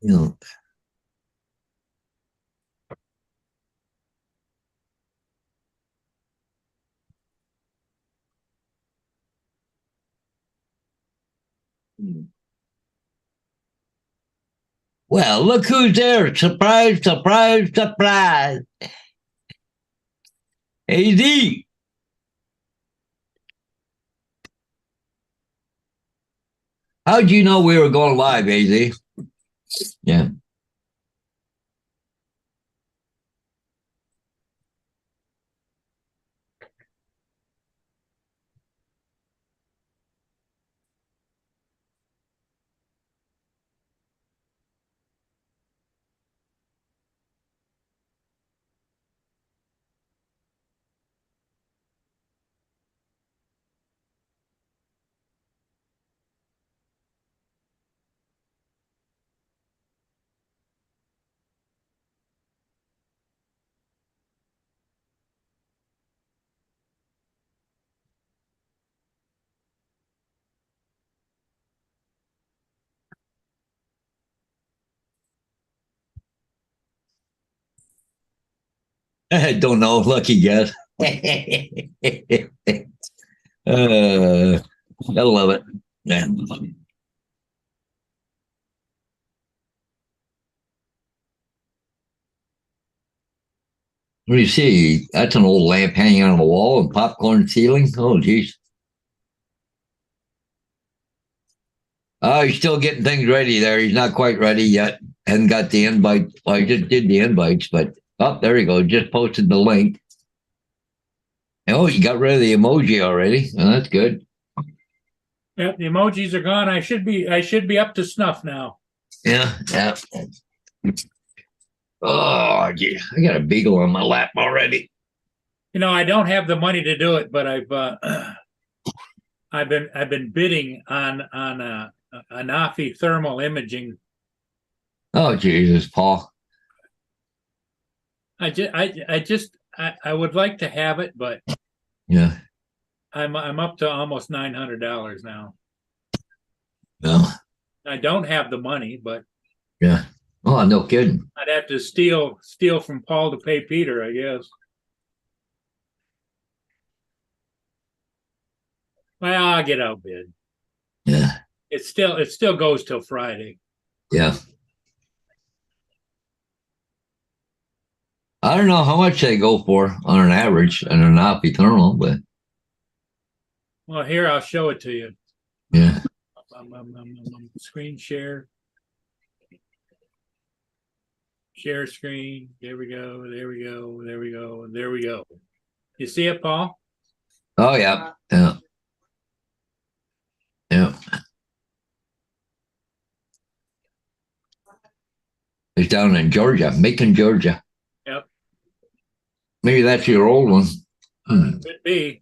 You know, well, look who's there. Surprise, surprise, surprise. AD. How'd you know we were going live, AZ? Yeah. I don't know. Lucky guess. I love it. Yeah. What do you see? That's an old lamp hanging on the wall and popcorn ceiling. Oh, geez. Oh, he's still getting things ready there. He's not quite ready yet. Hasn't got the invite. Well, I just did the invites, but oh, there you go. Just posted the link. Oh, you got rid of the emoji already. Oh, that's good. Yep, the emojis are gone. I should be up to snuff now. Yeah, yeah. Oh, yeah. I got a beagle on my lap already. You know, I don't have the money to do it, but I've been bidding on Anafi thermal imaging. Oh, Jesus, Paul. I would like to have it, but Yeah. I'm up to almost $900 now. No. I don't have the money, but Yeah. Oh, no kidding. I'd have to steal from Paul to pay Peter, I guess. Well, I'll get outbid. Yeah. It still goes till Friday. Yeah. I don't know how much they go for on an average and an op eternal, but Well, here I'll show it to you. yeah. Screen share. Share screen. There we go. There we go. There we go. There we go. You see it, Paul? Oh, yeah. Yeah. Yeah. It's down in Georgia, Macon, Georgia. Yep. Maybe that's your old one. Could be.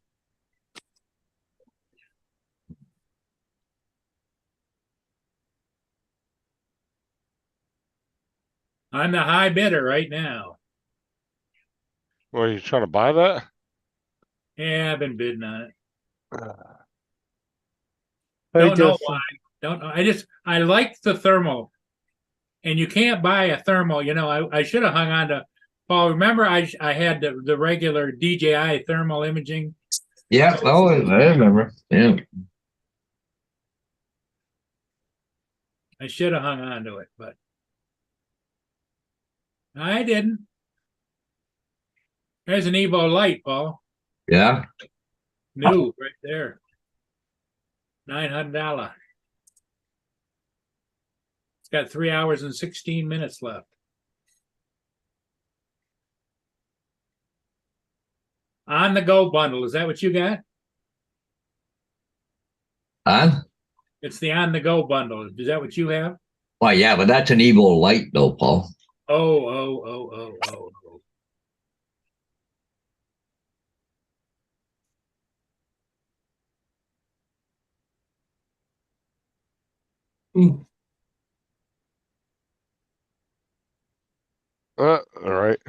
I'm the high bidder right now. Well, are you trying to buy that? Yeah, I've been bidding on it. Hey, Don't know Justin. why. Don't know. I like the thermal, and you can't buy a thermal. You know, I should have hung on to Paul. Remember, I had the regular DJI thermal imaging. Yeah. Oh, I remember. Yeah. I should have hung on to it, but I didn't. There's an Evo light, Paul. Yeah. New right there. $900. It's got 3 hours and 16 minutes left. On the go bundle. Is that what you got? Huh? It's the on the go bundle. Is that what you have? Well, yeah, but that's an Evo light, though, Paul. Oh. All right.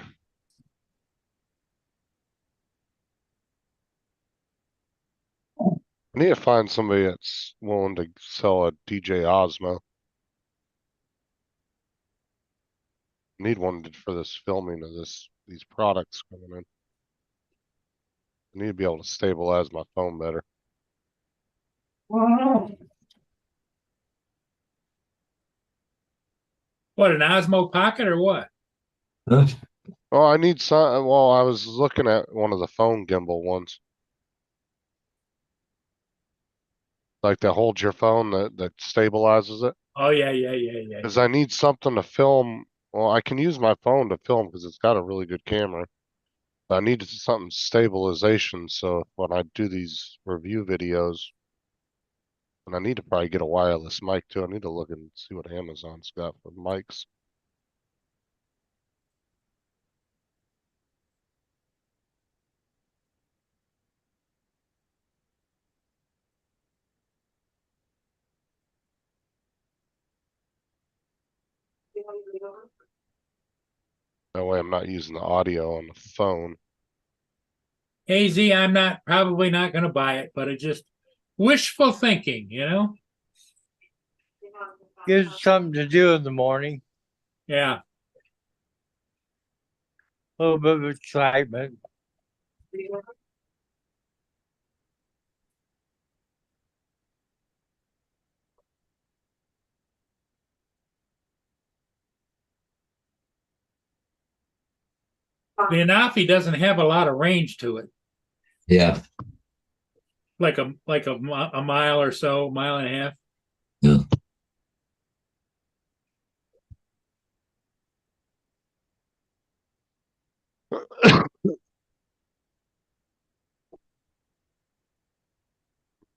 I need to find somebody that's willing to sell a DJ Osmo. Need one for this filming of these products coming in. I need to be able to stabilize my phone better. What, an Osmo Pocket or what? Huh? Oh, I need some. Well, I was looking at one of the phone gimbal ones, like that holds your phone that stabilizes it. Oh, yeah. Because I need something to film. Well, I can use my phone to film because it's got a really good camera. But I need something stabilization. So when I do these review videos, and I need to probably get a wireless mic too. I need to look and see what Amazon's got for mics. That way I'm not using the audio on the phone. AZ, I'm probably not going to buy it, but it's just wishful thinking, you know? Gives something to do in the morning. Yeah. A little bit of excitement. The Anafi doesn't have a lot of range to it, Yeah. like a mile or so, mile and a half. Yeah.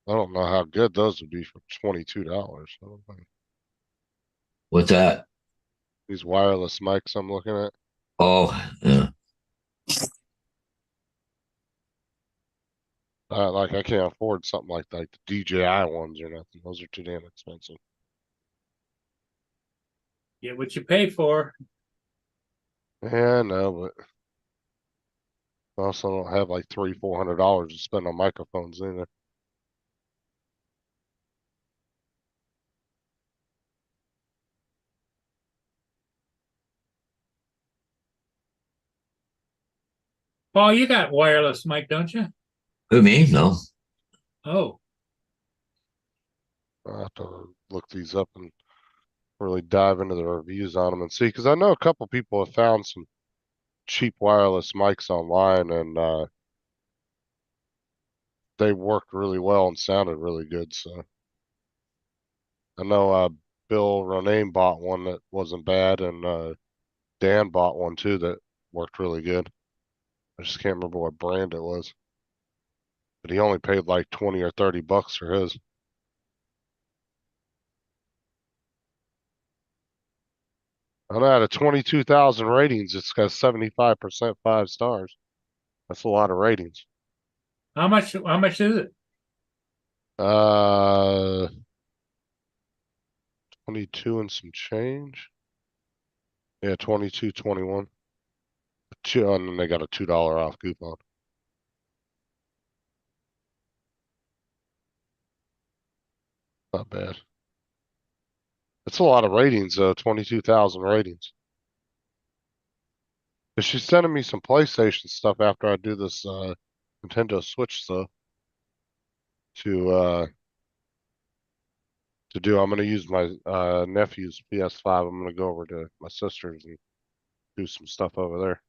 I don't know how good those would be for $22. I don't know. What's that? These wireless mics I'm looking at. Oh, yeah. Like I can't afford something like the DJI ones or nothing. Those are too damn expensive. Get what you pay for. Yeah, no, but I also don't have like $300-400 to spend on microphones either. Paul, you got wireless mic, don't you? Who, me? No. Oh, I'll have to look these up and really dive into the reviews on them and see, because I know a couple people have found some cheap wireless mics online and they worked really well and sounded really good. So I know Bill Ronayne bought one that wasn't bad, and Dan bought one too that worked really good. I just can't remember what brand it was, but he only paid like 20 or 30 bucks for his. I know out of 22,000 ratings, it's got 75% 5 stars. That's a lot of ratings. how much is it? Uh, 22 and some change. Yeah, 22.21. And then they got a $2 off coupon. Not bad. It's a lot of ratings though, 22,000 ratings. But she's sending me some PlayStation stuff after I do this Nintendo Switch stuff to do. I'm gonna use my nephew's PS5. I'm gonna go over to my sister's and do some stuff over there.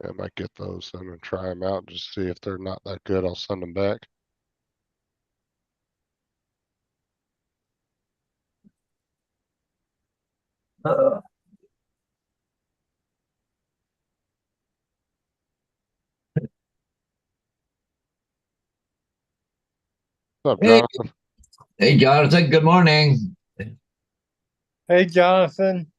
Yeah, I might get those then and try them out and just see if they're not that good. I'll send them back. What's up, Hey, Jonathan? hey, Jonathan. Good morning. Hey, Jonathan.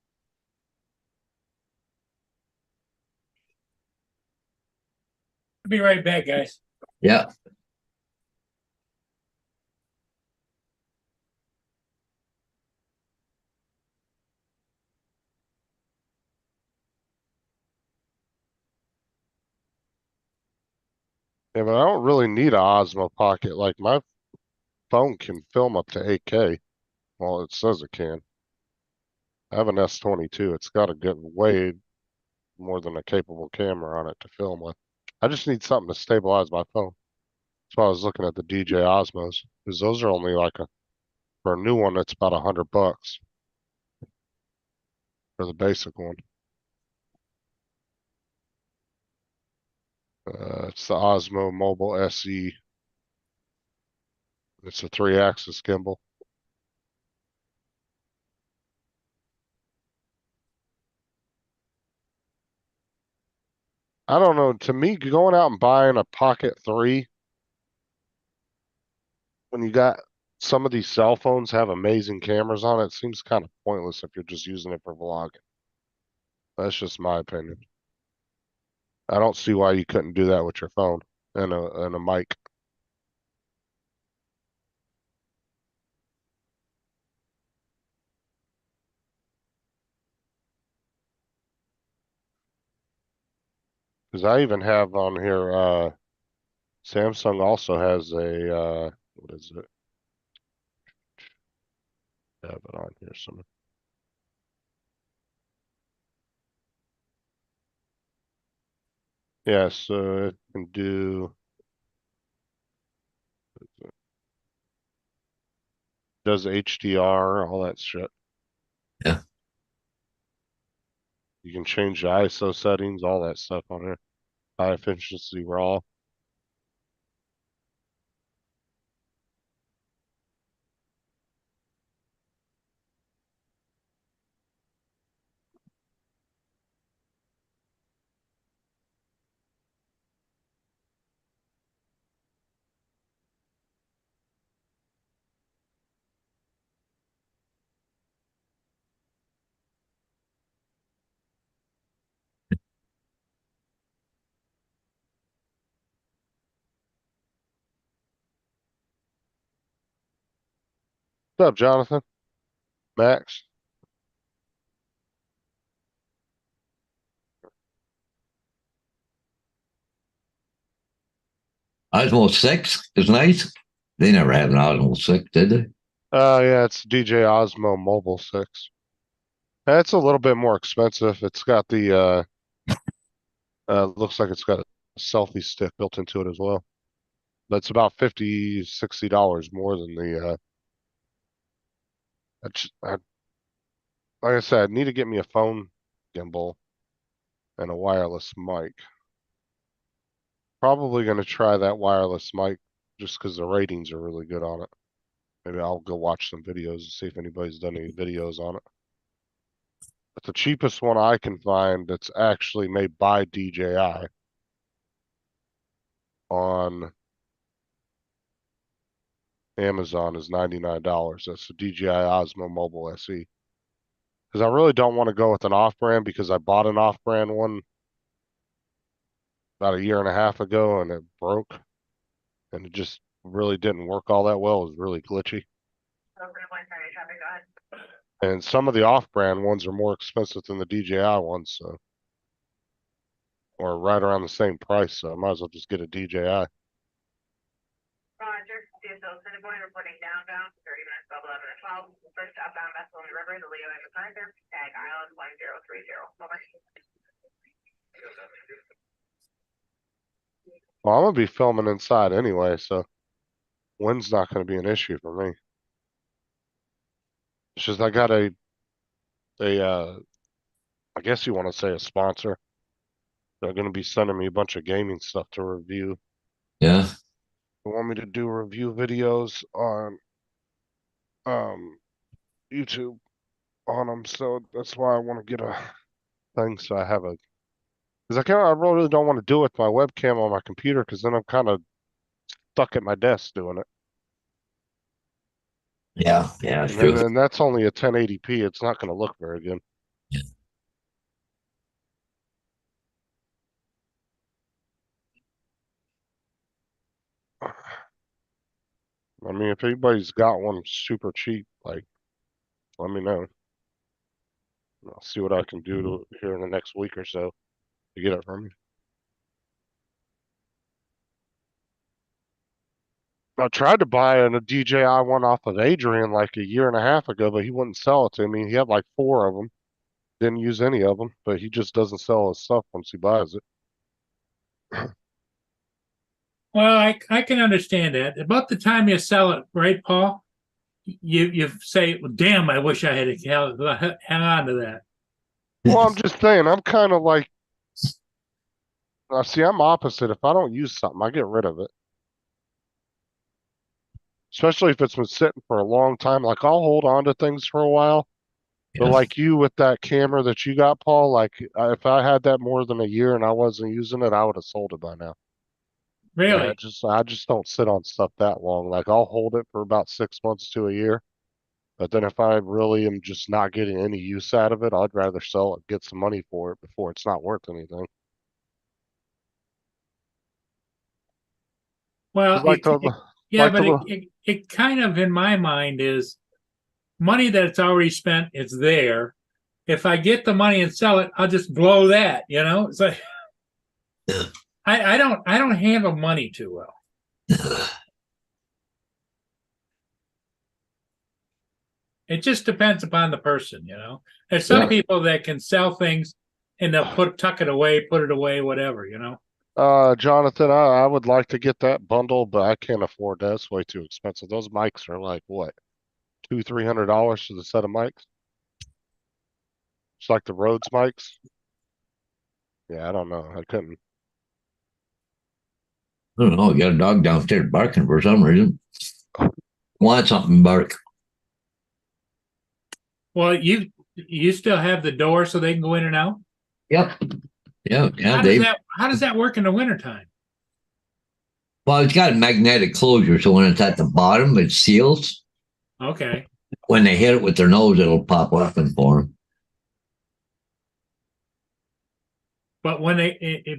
I'll be right back, guys. Yeah. Yeah, but I don't really need a Osmo Pocket. Like my phone can film up to 8K. Well, it says it can. I have an S22. It's got a good way more than a capable camera on it to film with. I just need something to stabilize my phone. That's why I was looking at the DJ Osmos, because those are only like for a new one, it's about $100 for the basic one. It's the Osmo Mobile SE. It's a 3-axis gimbal. I don't know. To me, going out and buying a Pocket 3 when you got some of these cell phones have amazing cameras on it, seems kind of pointless if you're just using it for vlogging. That's just my opinion. I don't see why you couldn't do that with your phone and a mic. Because I even have on here, Samsung also has a, what is it? I have it on here somewhere. Yeah, so it can do, does HDR, all that shit. Yeah. You can change the ISO settings, all that stuff on here. High efficiency RAW. What's up, Jonathan? Max? Osmo 6 is nice. They never had an Osmo 6, did they? Yeah, it's DJ Osmo Mobile 6. It's a little bit more expensive. It's got the, looks like it's got a selfie stick built into it as well. That's about $50-$60 more than the, like I said, I need to get me a phone gimbal and a wireless mic. Probably going to try that wireless mic just because the ratings are really good on it. Maybe I'll go watch some videos and see if anybody's done any videos on it. But the cheapest one I can find that's actually made by DJI on Amazon is $99. That's the DJI Osmo Mobile SE. Because I really don't want to go with an off-brand because I bought an off-brand one about a year and a half ago and it broke and it just really didn't work all that well. It was really glitchy. And some of the off-brand ones are more expensive than the DJI ones, so or right around the same price. So I might as well just get a DJI. Roger, DSL Cinnabon reporting downbound, 30 minutes, 11 and 12. First outbound vessel in the river, the Leo and MacArthur, tag island 1030. Over. Well, I'm gonna be filming inside anyway, so wind's not gonna be an issue for me. It's just I got I guess you want to say a sponsor. They're gonna be sending me a bunch of gaming stuff to review. Yeah. They want me to do review videos on YouTube on them, so that's why I want to get a thing so I have a because I really don't want to do it with my webcam on my computer because then I'm kind of stuck at my desk doing it. Yeah. Yeah, it's And true. then that's only a 1080p. It's not going to look very good. Yeah. I mean, if anybody's got one super cheap, like, let me know. I'll see what I can do here in the next week or so to get it from you. I tried to buy a DJI one off of Adrian like a year and a half ago, but he wouldn't sell it to me. He had like 4 of them. Didn't use any of them, but he just doesn't sell his stuff once he buys it. Well, I can understand that. About the time you sell it, right, Paul? You say, well, "Damn, I wish I had hang on to that." Well, I'm just saying, I'm kind of like, see, I'm opposite. If I don't use something, I get rid of it. Especially if it's been sitting for a long time. Like I'll hold on to things for a while. But Yeah. like you with that camera that you got, Paul, like if I had that more than a year and I wasn't using it, I would have sold it by now. Like, Really? I just don't sit on stuff that long. Like I'll hold it for about 6 months to a year. But then if I really am just not getting any use out of it, I'd rather sell it, get some money for it before it's not worth anything. Well, Like the yeah, like but the it kind of, in my mind, is money that's already spent. It's there. If I get the money and sell it, I'll just blow that. You know, it's like I don't handle money too well. It just depends upon the person, you know. There's some Yeah. people that can sell things and they'll tuck it away, put it away, whatever, you know. Jonathan, I would like to get that bundle, but I can't afford that. It's way too expensive. Those mics are like what, $200-300 for the set of mics? It's like the Rhodes mics. Yeah, I don't know. I couldn't. I don't know. You got a dog downstairs barking for some reason. Want something, bark. Well, you still have the door so they can go in and out. Yep. Yeah. Yeah. How does that work in the wintertime? Well, it's got a magnetic closure, so when it's at the bottom, it seals. Okay. When they hit it with their nose, it'll pop open for them. But when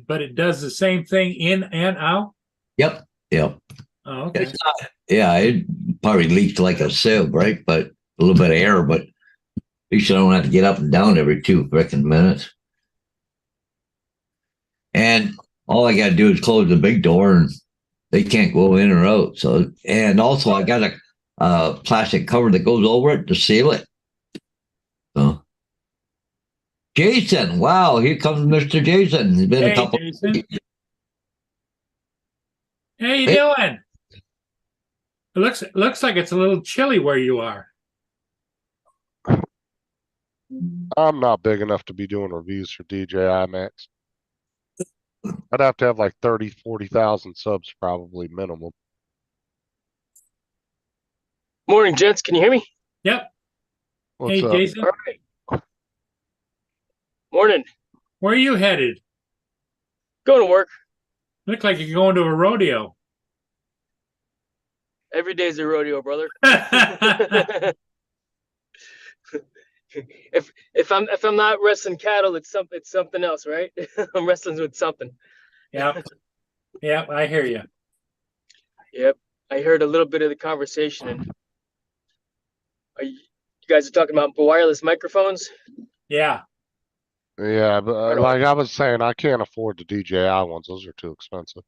but it does the same thing in and out. Yep. Yep. Oh, okay. It's not, yeah, it probably leaks like a sieve, right? But a little bit of air, but at least you don't have to get up and down every 2 freaking minutes. And all I got to do is close the big door and they can't go in or out. So, and also I got a plastic cover that goes over it to seal it. So, Jason, wow, here comes Mr. Jason. He's been Hey, a couple. Jason. How you Hey. doing? It looks like it's a little chilly where you are. I'm not big enough to be doing reviews for DJI Max. I'd have to have like 30-40,000 subs probably minimum. Morning, gents. Can you hear me? Yep. What's Hey, up? Jason. All right. Morning. Where are you headed? Going to work. Look like you're going to a rodeo. Every day's a rodeo, brother. if I'm not wrestling cattle, it's something else, right? I'm wrestling with something. Yep. Yep, I hear you. Yep. I heard a little bit of the conversation, and you guys are talking about wireless microphones. Yeah. Yeah, but like I was saying, I can't afford the DJI ones. Those are too expensive.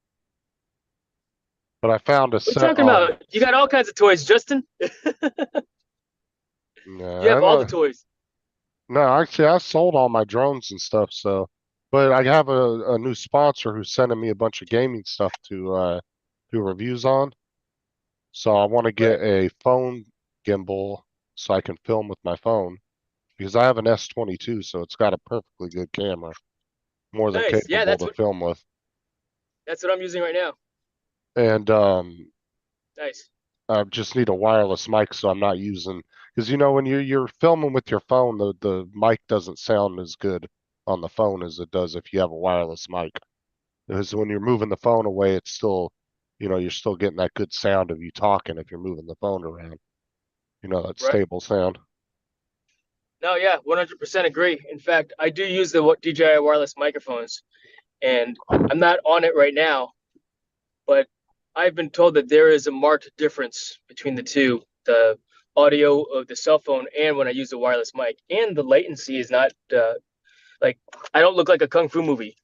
But I found a What are you set talking about? You got all kinds of toys, Justin. Yeah, You have all the toys. No, actually, I sold all my drones and stuff. So, but I have a new sponsor who's sending me a bunch of gaming stuff to do reviews on. So I want to get a phone gimbal so I can film with my phone because I have an S22, so it's got a perfectly good camera, more than Nice. Yeah, capable to film with. that's what I'm using right now. And Nice. I just need a wireless mic, so I'm not using because when you're filming with your phone, the mic doesn't sound as good on the phone as it does if you have a wireless mic. Because when you're moving the phone away, it's still, you're still getting that good sound of you talking if you're moving the phone around. That Right. stable sound. No, yeah, 100% agree. In fact, I do use the DJI wireless microphones, and I'm not on it right now, but I've been told that there is a marked difference between the two, the audio of the cell phone and when I use the wireless mic, and the latency is not like I don't look like a kung fu movie.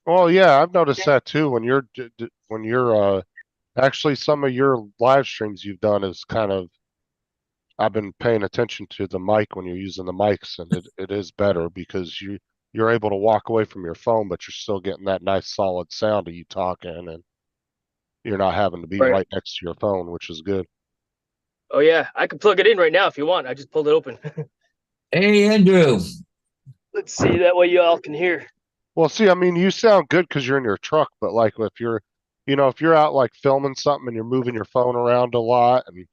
Well, yeah, I've noticed that too. When you're Actually, some of your live streams you've done is kind of, I've been paying attention to the mic when you're using the mics, and it is better because you're able to walk away from your phone, but you're still getting that nice solid sound of you talking, and you're not having to be Right. right next to your phone, which is good. Oh yeah, I can plug it in right now if you want. I just pulled it open. Hey, Andrew. Let's see, that way you all can hear. Well, see, I mean, you sound good because you're in your truck, but like if you're, if you're out like filming something and you're moving your phone around a lot, and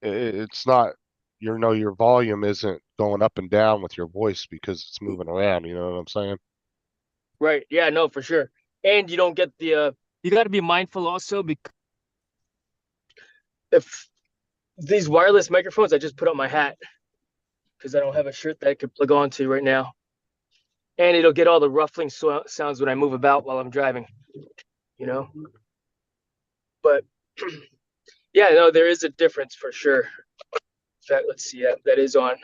it's not, your volume isn't going up and down with your voice because it's moving around. You know what I'm saying? Right. Yeah, no, for sure. And you don't get the you got to be mindful also because if these wireless microphones, I just put on my hat because I don't have a shirt that I could plug onto right now. And it'll get all the ruffling sounds when I move about while I'm driving, you know? But yeah, no, there is a difference for sure. In fact, let's see, that is on.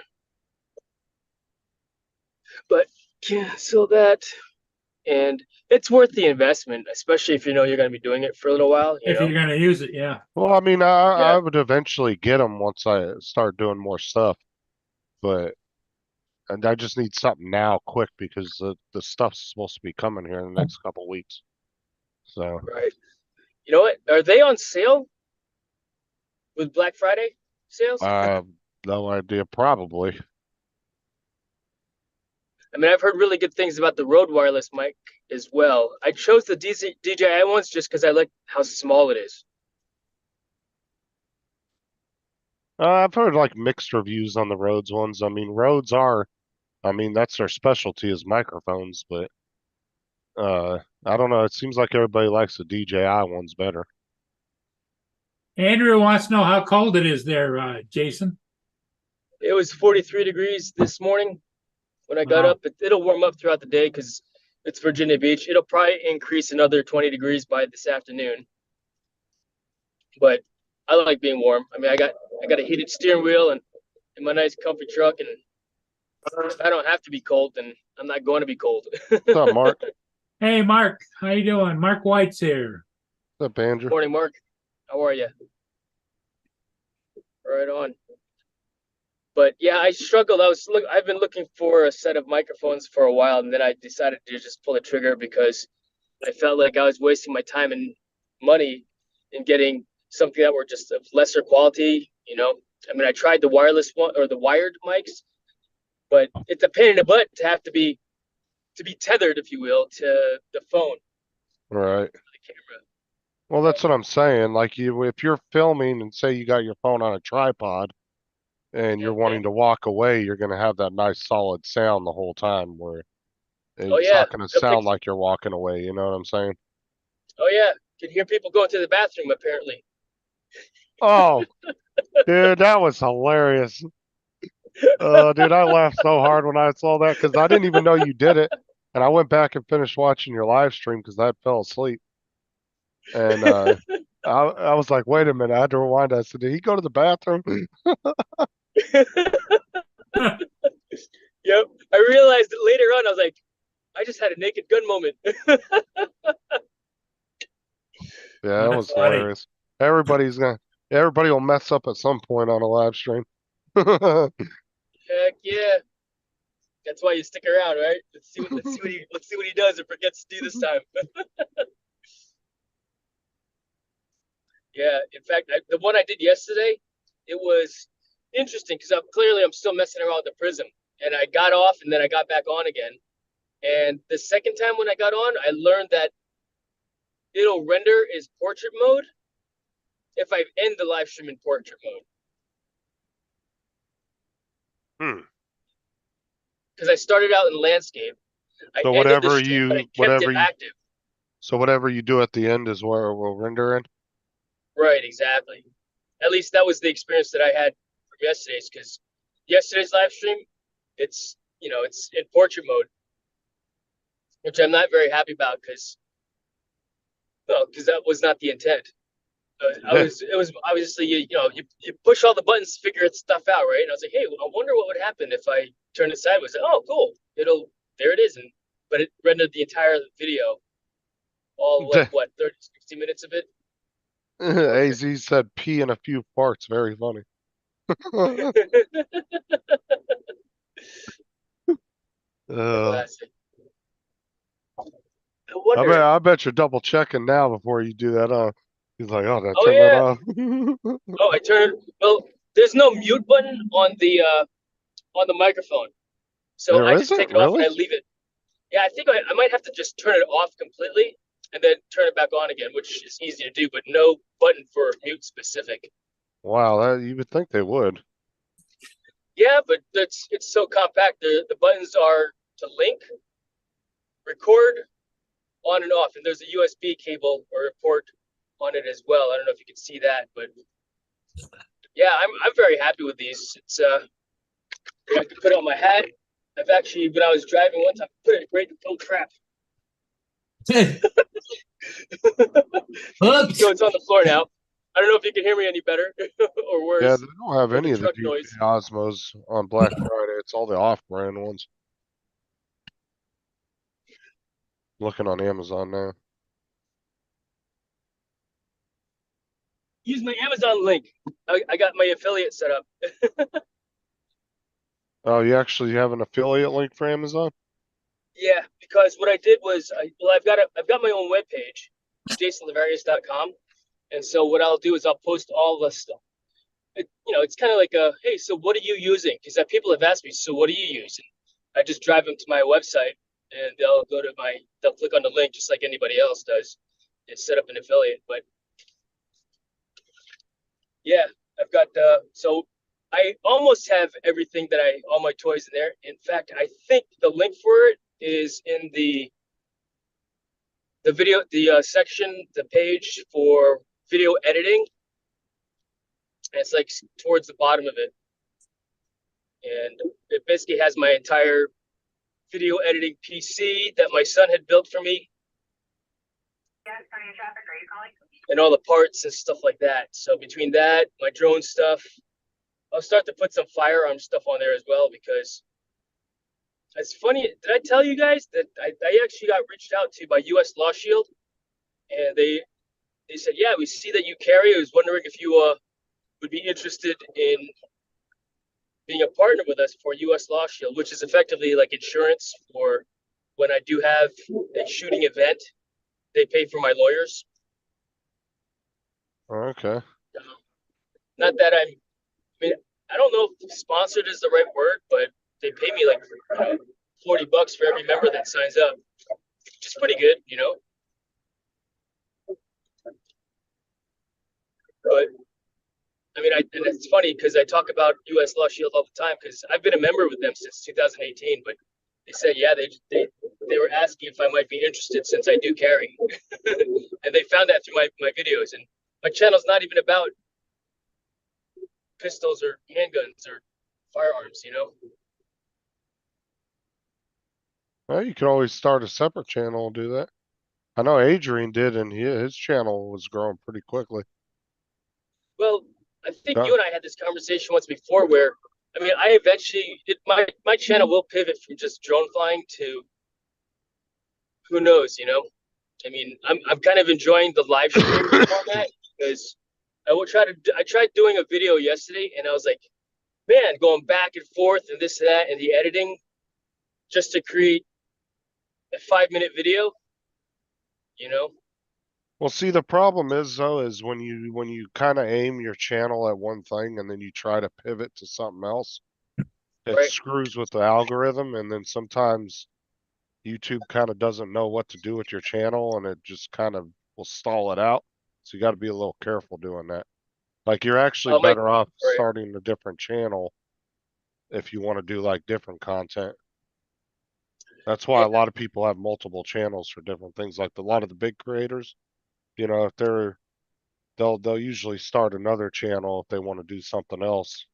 But cancel that. And it's worth the investment, especially if you know you're going to be doing it for a little while, you If know? you're gonna use it, yeah. Well, I mean, Yeah. I would eventually get them once I start doing more stuff, but and I just need something now, quick, because the stuff's supposed to be coming here in the next couple weeks. So, Right. You know what? Are they on sale with Black Friday sales? no idea, probably. I mean, I've heard really good things about the Rode wireless mic as well. I chose the DJI ones just because I like how small it is. I've heard like mixed reviews on the Rhodes ones. I mean, that's their specialty is microphones, but I don't know. It seems like everybody likes the DJI ones better. Andrew wants to know how cold it is there, Jason. It was 43 degrees this morning when I got Wow. up. It'll warm up throughout the day because it's Virginia Beach. It'll probably increase another 20 degrees by this afternoon. But I like being warm. I mean, I got a heated steering wheel and in my nice comfy truck, and if I don't have to be cold, then I'm not going to be cold. What's up, Mark? Hey, Mark, how you doing? Mark White's here. What's up, Andrew? Morning, Mark. How are you? Right on. But yeah, I struggled. I've been looking for a set of microphones for a while, and then I decided to just pull the trigger because I felt like I was wasting my time and money in getting something that were just of lesser quality. You know, I mean, I tried the wireless one or the wired mics, but it's a pain in the butt to be tethered, if you will, to the phone, Right. the camera. Well, that's what I'm saying. Like if you're filming and say you got your phone on a tripod and you're wanting to walk away, you're gonna have that nice solid sound the whole time where Oh it's yeah, not gonna sound like you're walking away. You know what I'm saying? oh yeah, can hear people going to the bathroom apparently. Oh, dude, that was hilarious. Dude, I laughed so hard when I saw that because I didn't even know you did it, and I went back and finished watching your live stream because I fell asleep. And I was like, wait a minute, I had to rewind. I said, did he go to the bathroom? Yep, I realized it later on. I was like, I just had a Naked Gun moment. Yeah, that That's was funny. hilarious. Everybody will mess up at some point on a live stream. Heck yeah. That's why you stick around, right? Let's see what he does and forgets to do this time. Yeah, in fact, the one I did yesterday, it was interesting because I'm still messing around with the Prism, and I got off and then I got back on again. And the second time when I got on, I learned that it'll render as portrait mode if I end the live stream in portrait mode. Because I started out in landscape. I So ended the stream, but I kept it active. So whatever you do at the end is where it will render in? Right, exactly. At least that was the experience that I had from yesterday's, because yesterday's live stream, it's in portrait mode, which I'm not very happy about because that was not the intent. It was obviously you push all the buttons to figure stuff out, right? And I was like, hey, I wonder what would happen if I turn it sideways. Oh, cool. There it is, but it rendered the entire video, all like what 30, 60 minutes of it. AZ said pee in a few parts. Very funny. Uh, Classic. I wonder. I bet you're double checking now before you do that. He's like, oh, did I Oh turn that yeah. off? Oh, I turned. Well, there's no mute button on the microphone, so There I just isn't take it off and really. I leave it. Yeah, I think I might have to just turn it off completely and then turn it back on again, which is easy to do, but no button for mute specific. Wow, that you would think they would. Yeah, but it's so compact. The buttons are to link, record, on and off, and there's a USB cable or a port on it as well. I don't know if you can see that, but yeah, I'm very happy with these. It's I can put on my hat. I've actually, when I was driving one time, put it right in the trap. Oops. So it's on the floor now. I don't know if you can hear me any better or Yeah, worse. they don't have Or any the of the truck DP noise. Osmos on Black Friday. It's all the off-brand ones. Looking on Amazon now. Use my Amazon link. I got my affiliate set up. Oh, you actually have an affiliate link for Amazon? Yeah, because what I did was, I've got my own webpage, jasonlavarius.com, and so what I'll do is I'll post all the stuff. It's kind of like hey, so what are you using? Because people have asked me, so what are you using? I just drive them to my website, and they'll click on the link just like anybody else does, and set up an affiliate. But yeah, I've got so I almost have everything all my toys in there. In fact, I think the link for it is in the video, section, the page for video editing. And it's like towards the bottom of it. And it basically has my entire video editing PC that my son had built for me Yes, county of traffic, are you calling? and all the parts and stuff like that. So between that, my drone stuff, I'll start to put some firearm stuff on there as well because it's funny. Did I tell you guys that I actually got reached out to by US Law Shield, and they said, yeah, we see that you carry. I was wondering if you would be interested in being a partner with us for US Law Shield, which is effectively like insurance for when I do have a shooting event. They pay for my lawyers. Okay. Not that I mean, I don't know if sponsored is the right word, but they pay me like $40 for every member that signs up, which is pretty good. But I mean, and it's funny because I talk about U.S. Law Shield all the time because I've been a member with them since 2018. But they said, yeah, they were asking if I might be interested since I do carry, and they found that through my videos. And my channel's not even about pistols or handguns or firearms. Well, you could always start a separate channel and do that. I know Adrian did, and his channel was growing pretty quickly. Well, I think Huh. you and I had this conversation once before where, I mean, I eventually, my channel will pivot from just drone flying to who knows. I mean, I'm kind of enjoying the live stream format because I tried doing a video yesterday and I was like, man, going back and forth and this and that and the editing just to create a 5-minute video. Well, see, the problem is though, is when you kind of aim your channel at one thing and then you try to pivot to something else, it Right. screws with the algorithm, and then sometimes YouTube kind of doesn't know what to do with your channel, and it just kind of will stall it out. So you got to be a little careful doing that. Like you're actually better off Right. starting a different channel if you want to do like different content. That's why Yeah. a lot of people have multiple channels for different things. Like a lot of the big creators, if they'll usually start another channel if they want to do something else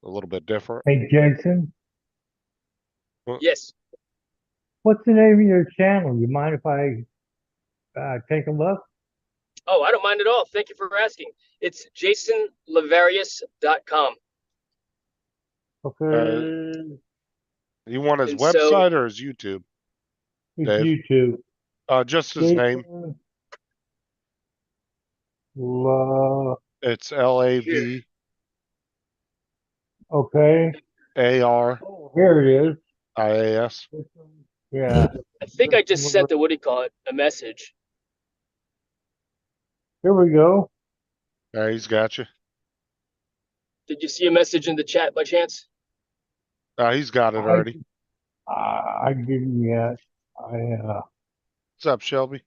a little bit different. Hey, Jason, Yes. what's the name of your channel? You mind if I take a look? Oh, I don't mind at all. Thank you for asking. It's jasonlavarius.com. Okay, You want his And so- website or his YouTube? it's Dave? YouTube. Just his name. It's LAVAR. Okay, Oh, here it is. IAS. Yeah, I think I just sent the, what do you call it, a message. here we go. Yeah, he's got you. Did you see a message in the chat by chance? He's got it I, already. I didn't yet. What's up, Shelby?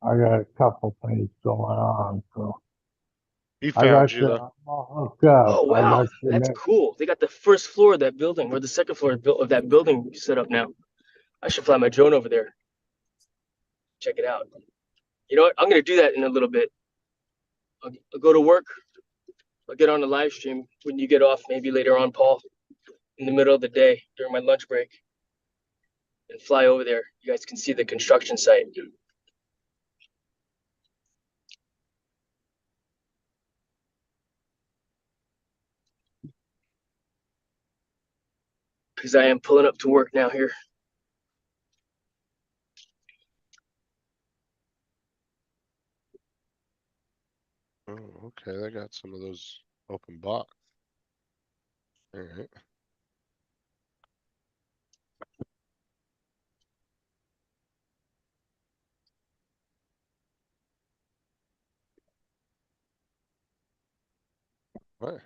I got a couple things going on, so He I found got you you. though. I'm all hooked up. Oh I wow, got you that's next. cool. They got the first floor of that building, or the second floor of that building set up now. I should fly my drone over there. Check it out. You know what? I'm gonna do that in a little bit. I'll go to work. I'll get on the live stream when you get off, maybe later on, Paul, in the middle of the day during my lunch break, and fly over there. You guys can see the construction site. Because I am pulling up to work now here. Oh, okay, they got some of those open box. All right. What?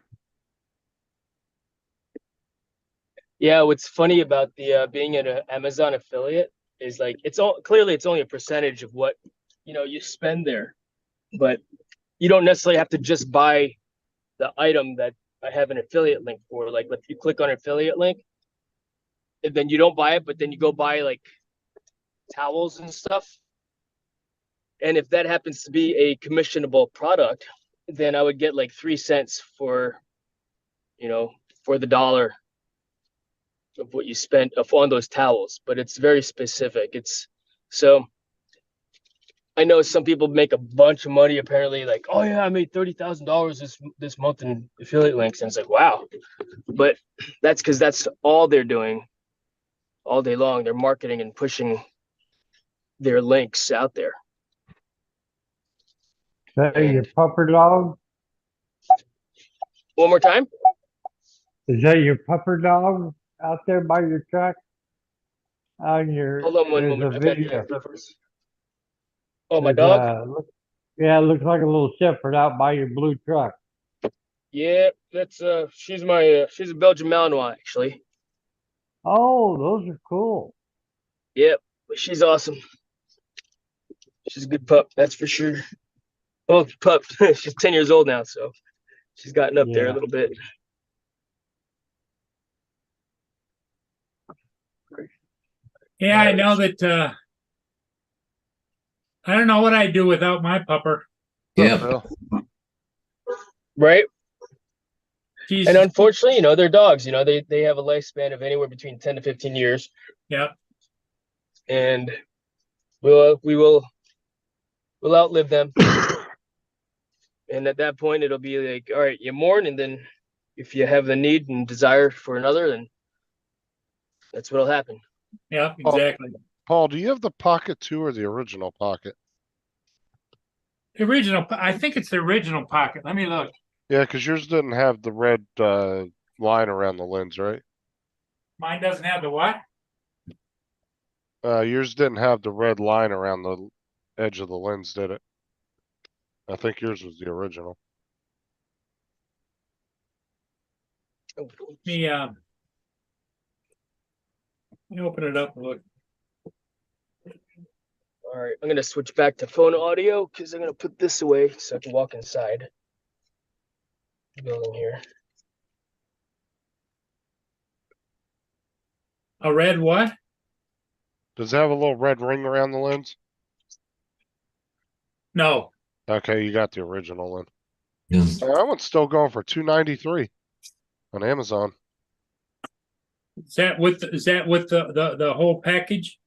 Yeah, what's funny about the being an Amazon affiliate is like it's all clearly it's only a percentage of what you spend there, but you don't necessarily have to just buy the item that I have an affiliate link for. Like if you click on an affiliate link, and then you don't buy it, but then you go buy like towels and stuff. And if that happens to be a commissionable product, then I would get like 3 cents for the dollar of what you spent on those towels. But it's very specific. It's so I know some people make a bunch of money apparently, like, oh yeah, I made $30,000 this month in affiliate links, and it's like, wow. But that's because that's all they're doing all day long. They're marketing and pushing their links out there. Is that your And pupper dog? one more time. Is that your pupper dog out there by your truck? Hold on one There's moment. a I've got to video. first. Oh, my There's dog. yeah, it looks like a little shepherd out by your blue truck. Yeah, that's she's a Belgian Malinois actually. Oh, those are cool. Yep, she's awesome. She's a good pup, that's for sure. Oh, pup. She's 10 years old now, so she's gotten up there a Yeah. little bit. yeah, I know that. I don't know what I'd do without my pupper. Yeah. Bill? Right. She's And unfortunately, they're dogs. They have a lifespan of anywhere between 10 to 15 years, yeah. and we'll outlive them. And at that point, it'll be like, all right, you mourn, and then if you have the need and desire for another, then that's what'll happen. Yeah, exactly. Paul, do you have the Pocket 2 or the original Pocket? The original, I think it's the original Pocket. Let me look. Yeah, because yours didn't have the red line around the lens, right? Mine doesn't have the what? Yours didn't have the red line around the edge of the lens, did it? I think yours was the original. Let me open it up and look. All right, I'm gonna switch back to phone audio because I'm gonna put this away so I can walk inside the building here. A red what? Does it have a little red ring around the lens? No. Okay, you got the original one. Yeah. That one's still going for $293 on Amazon. Is that with the whole package?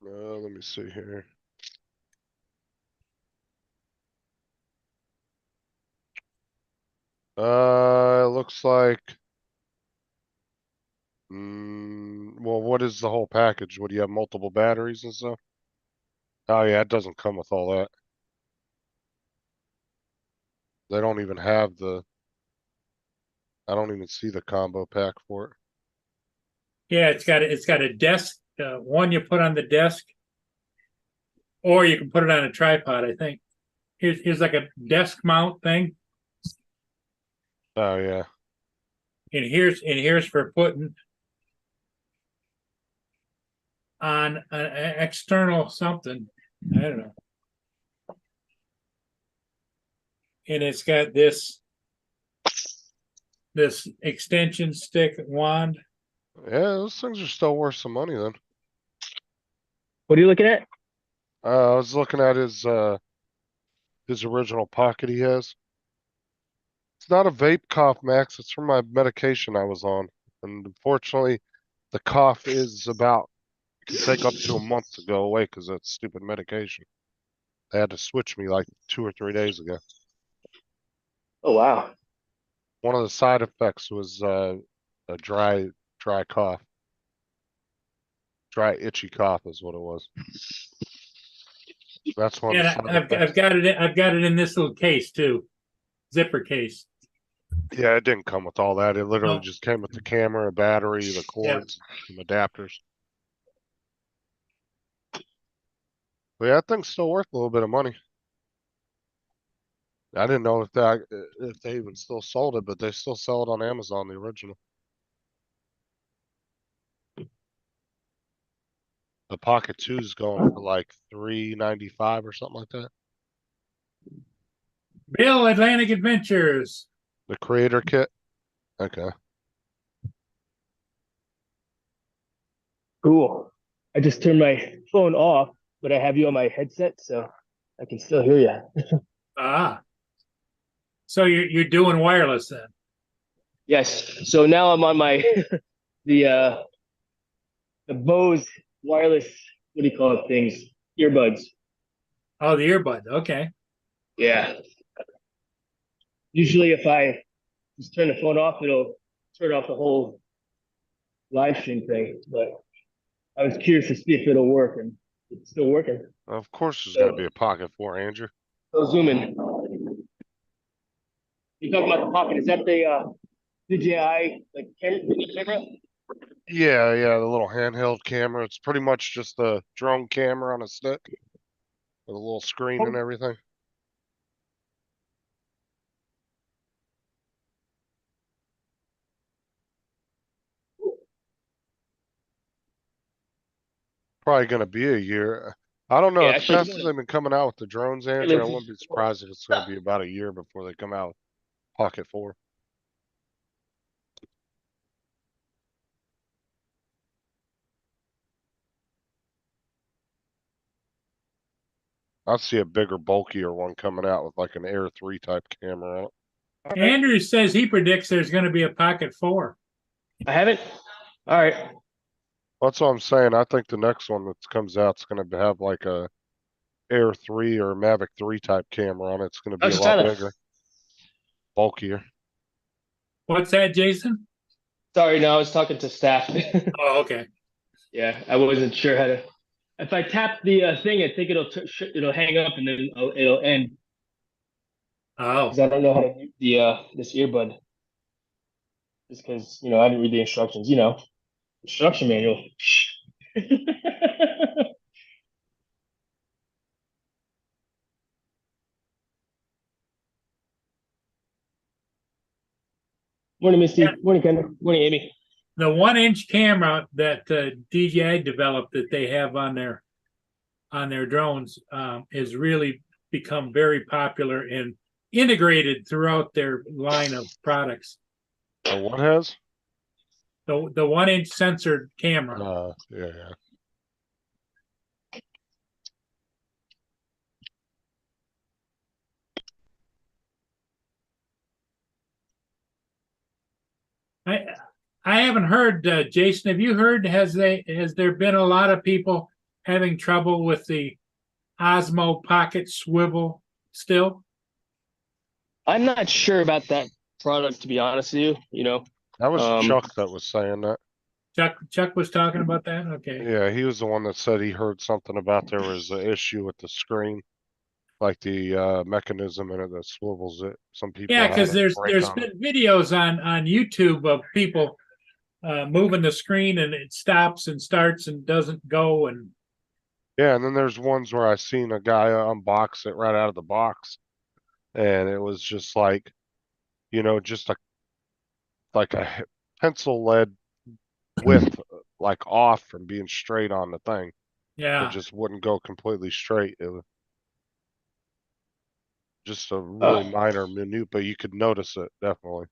Let me see here. It looks like. Well, what is the whole package? What do you have, multiple batteries and stuff? Oh yeah, it doesn't come with all that. They don't even have I don't even see the combo pack for it. Yeah, it's got a desk, one you put on the desk, or you can put it on a tripod, I think. Here's like a desk mount thing, Oh, yeah. and here's for putting on an external something. I don't know. And it's got this extension stick wand. Yeah, those things are still worth some money then. What are you looking at? I was looking at his original pocket he has. It's not a vape cough, Max. It's from my medication I was on. And unfortunately, the cough is about, it can take up to a month to go away because of that stupid medication. They had to switch me like 2 or 3 days ago. Oh wow. One of the side effects was a dry cough. Dry itchy cough is what it was. That's one of the And side I've effects. got it in this little case too, zipper case. Yeah, it didn't come with all that. It literally No. just came with the camera, a battery, the cords, some adapters. But yeah, that thing's still worth a little bit of money. I didn't know if they even still sold it, but they still sell it on Amazon, the original. The Pocket 2's going for like $395 or something like that. Bill Atlantic Adventures. The creator kit. Okay. Cool. I just turned my phone off, but I have you on my headset, so I can still hear you. Ah. So you're doing wireless then? Yes. So now I'm on my the Bose wireless, what do you call it, things? Earbuds. Oh, the earbud. Okay. Yeah. Usually if I just turn the phone off, it'll turn off the whole live stream thing. But I was curious to see if it'll work, and it's still working. Of course there's gonna be a Pocket 4, Andrew. So zoom in. You talking about the Pocket? Is that the DJI like camera? Yeah, the little handheld camera. It's pretty much just a drone camera on a stick with a little screen and everything. Probably gonna be a year. I don't know. Yeah, As actually, fast as they've been coming out with the drones, Andrew, I wouldn't be surprised if it's gonna be about a year before they come out with Pocket 4. I'll see a bigger, bulkier one coming out with like an Air 3 type camera on it. Andrew says he predicts there's going to be a Pocket 4. I haven't. All right. That's what I'm saying. I think the next one that comes out is gonna have like a Air 3 or Mavic 3 type camera on it. It's gonna be a lot bigger, bulkier. What's that, Jason? Sorry, no, I was talking to staff. Oh, okay. Yeah, I wasn't sure how to. If I tap the thing, I think it'll hang up and then it'll end. Oh, Because I don't know how to use the this earbud. Just because I didn't read the instructions. Instruction manual. Morning, Misty. Yeah. Morning, Kendra. Morning, Amy. the 1-inch camera that DJI developed that they have on their drones has really become very popular and integrated throughout their line of products. The what has? The 1-inch censored camera. Yeah. I haven't heard, Jason, have you heard, has there been a lot of people having trouble with the Osmo Pocket Swivel still? I'm not sure about that product, to be honest with you. That was Chuck that was saying that. Chuck was talking about that? Okay. Yeah, he was the one that said he heard something about there was an issue with the screen like the mechanism in it that swivels it. Some people Yeah, have because a brake there's on it. been videos on YouTube of people moving the screen and it stops and starts and doesn't go, and Yeah, and then there's ones where I seen a guy unbox it right out of the box, and it was just like, just a pencil lead width, like off from being straight on the thing. It yeah. just wouldn't go completely straight. It was just a Oh. really minor minute, but you could notice it definitely.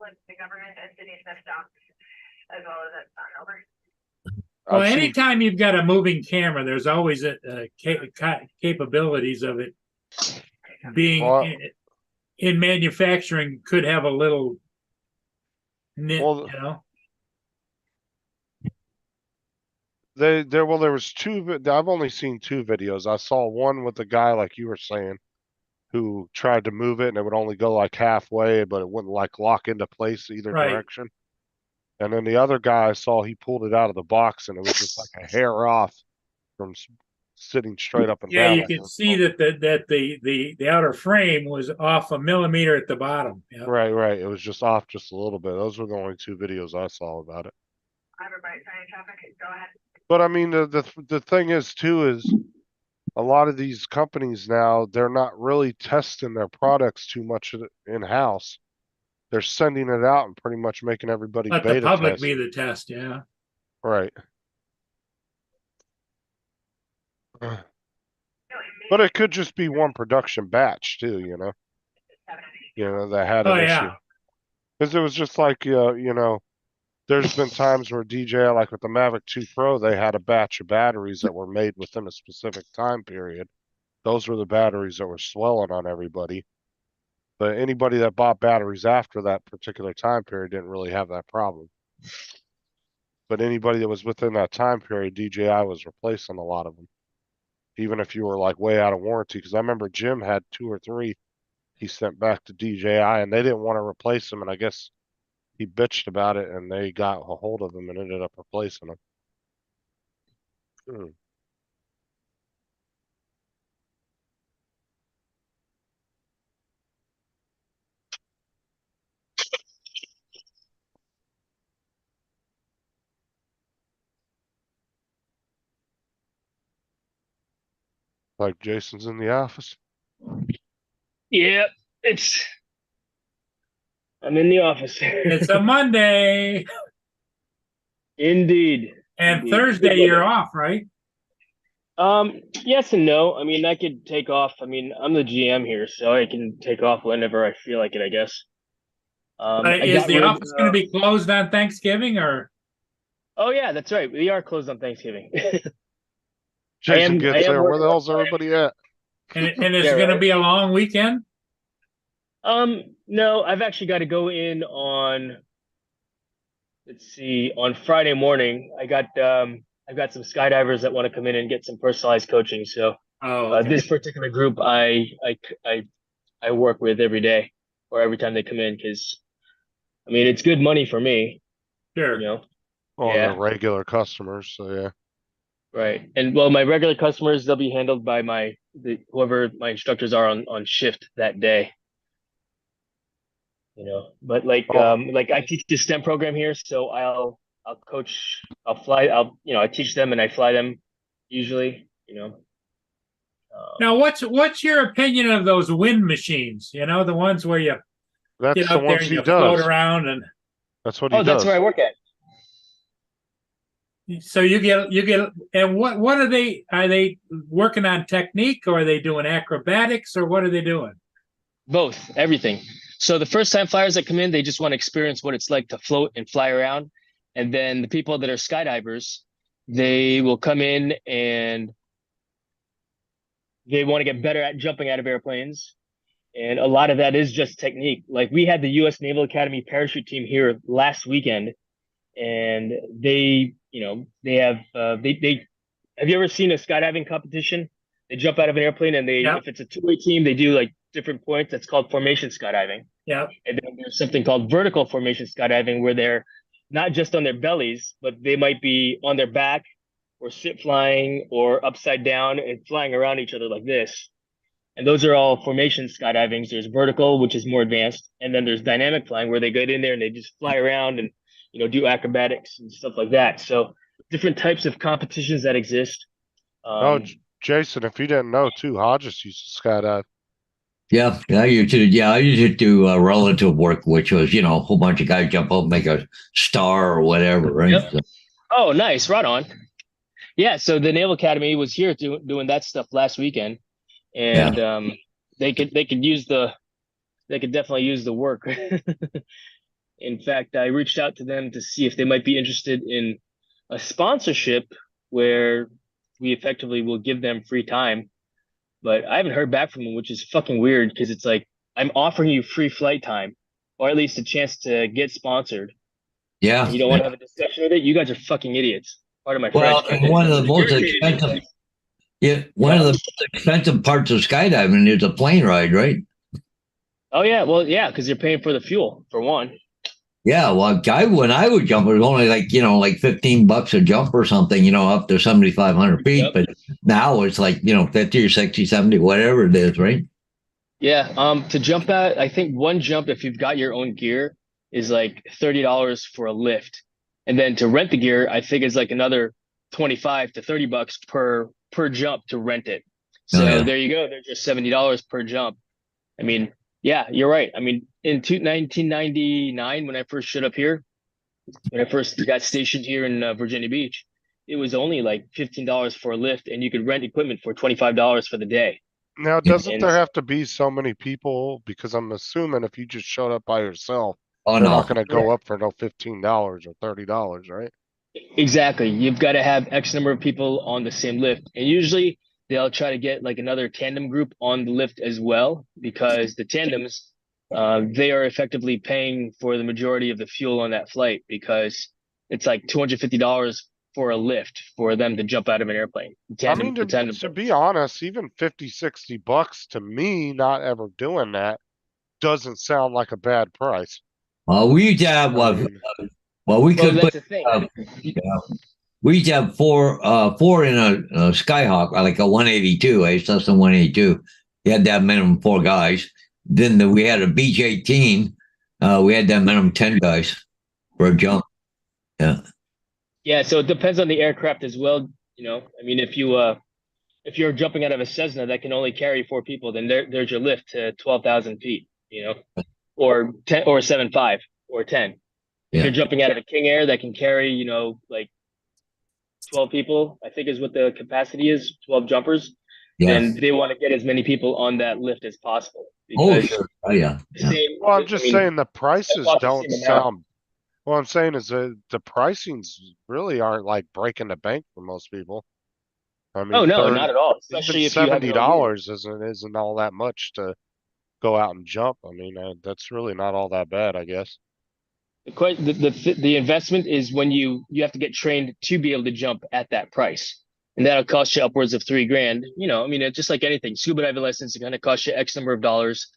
With the government and city Smith stock, as well as at over. Well, I've seen, anytime you've got a moving camera, there's always capabilities of it being Well, in manufacturing could have a little nit, Well, you know. there was I've only seen 2 videos. I saw one with the guy, like you were saying, who tried to move it and it would only go like halfway, but it wouldn't like lock into place either Right. direction. And then the other guy I saw, he pulled it out of the box and it was just like a hair off from sitting straight up and Yeah, down. you like can it was see that the outer frame was off a millimeter at the bottom. Yeah. Right. It was just off just a little bit. Those were the only 2 videos I saw about it. Everybody, sign traffic, go ahead. But I mean, the thing is too is a lot of these companies now, they're not really testing their products too much in house. They're sending it out and pretty much making everybody Let the beta public test. be the test. Yeah. Right. But it could just be one production batch too, that had Oh an issue. yeah. Because it was just like, there's been times where DJI, like with the Mavic 2 Pro, they had a batch of batteries that were made within a specific time period. Those were the batteries that were swelling on everybody. But anybody that bought batteries after that particular time period didn't really have that problem. But anybody that was within that time period, DJI was replacing a lot of them. Even if you were like way out of warranty. Because I remember Jim had 2 or 3 he sent back to DJI and they didn't want to replace them. And I guess he bitched about it and they got a hold of them and ended up replacing them. Like Jason's in the office. Yeah, I'm in the office. It's a Monday Indeed. and Indeed. Thursday you're off, right? Yes and no. I mean, I could take off. I mean, I'm the GM here, so I can take off whenever I feel like it, I guess. I Is got the rid office going to be closed on Thanksgiving or? Oh yeah, that's right. We are closed on Thanksgiving. Jason I gets am there. Where the working hell's everybody at? And it's Yeah, going to right. be a long weekend? No, I've actually got to go in on, let's see, on Friday morning. I've got some skydivers that want to come in and get some personalized coaching. So Oh, okay. this particular group I work with every day or every time they come in because I mean it's good money for me, Sure. Oh, Yeah. they're regular customers, so yeah. Right. And well, my regular customers, they'll be handled by whoever my instructors are on shift that day. But like I teach the STEM program here, so I'll coach, I'll fly, I teach them and I fly them usually. Now, what's your opinion of those wind machines? The ones where you That's get the out there ones and he you float does. around, and That's what he Oh, that's does. where I work at. so you get. And what are they? Are they working on technique, or are they doing acrobatics, or what are they doing? Both, everything. So the first time flyers that come in, they just want to experience what it's like to float and fly around. And then the people that are skydivers, they will come in and they want to get better at jumping out of airplanes. And a lot of that is just technique. Like we had the U.S. Naval Academy parachute team here last weekend, and they have have you ever seen a skydiving competition? They jump out of an airplane and if it's a 2-way team, they do like different points. That's called formation skydiving. Yeah. And then there's something called vertical formation skydiving where they're not just on their bellies, but they might be on their back or sit flying or upside down and flying around each other like this. And those are all formation skydivings. There's vertical, which is more advanced, and then there's dynamic flying where they get in there and they just fly around and do acrobatics and stuff like that. So different types of competitions that exist. Oh, Jason, if you didn't know too, Hodges used to skydive. Yeah, I used to do relative work, which was, a whole bunch of guys jump up, make a star or whatever, right? Yep. So, Oh, nice, right on. Yeah, so the Naval Academy was here doing that stuff last weekend, and they could definitely use the work. In fact, I reached out to them to see if they might be interested in a sponsorship where we effectively will give them free time. But I haven't heard back from them, which is fucking weird because it's like I'm offering you free flight time, or at least a chance to get sponsored. yeah. You don't want to have a discussion with it? You guys are fucking idiots. Part of my Well, French. and one of the most expensive, one of the most expensive parts of skydiving is a plane ride, right? Oh yeah, well yeah, because you're paying for the fuel for one. Yeah, well, when I would jump, it was only like $15 a jump or something, up to 7,500 feet. Yep. But now it's like 50 or 60, 70, whatever it is, right? Yeah. To jump out, I think one jump, if you've got your own gear, is like $30 for a lift, and then to rent the gear, I think is like another 25 to $30 per jump to rent it. So there you go. There's just $70 per jump. I mean, yeah, you're right. I mean, in 1999, when I first showed up here, when I first got stationed here in Virginia Beach, it was only like $15 for a lift, and you could rent equipment for $25 for the day. Now, doesn't there have to be so many people? Because I'm assuming if you just showed up by yourself, Oh, they're no. not going to go up for no $15 or $30, right? Exactly. You've got to have X number of people on the same lift. And usually they'll try to get like another tandem group on the lift as well, because the tandems, they are effectively paying for the majority of the fuel on that flight, because it's like $250 for a lift for them to jump out of an airplane. To be honest, even 50, $60 to me, not ever doing that doesn't sound like a bad price. We used to have, we could that's put, the thing. we used to have four in a Skyhawk, like a 182, a Cessna 182. You had to have minimum 4 guys. Then we had a Beech 18. We had that minimum 10 guys for a jump. Yeah. Yeah, so it depends on the aircraft as well. I mean, if you're jumping out of a Cessna that can only carry 4 people, then there's your lift to 12,000 feet. Or 10 or 7.5 or 10. If you're jumping out of a King Air that can carry, like 12 people, I think is what the capacity is, 12 jumpers. Then they want to get as many people on that lift as possible. Sure. Oh, yeah. Well, I'm just saying the prices don't sound. What I'm saying is the pricings really aren't like breaking the bank for most people. I mean, oh no, not at all. Especially if $70 isn't all that much to go out and jump. I mean, that's really not all that bad, I guess. The investment is when you have to get trained to be able to jump at that price, and that'll cost you upwards of $3,000. I mean, it's just like anything. Scuba diving license is going to cost you X number of dollars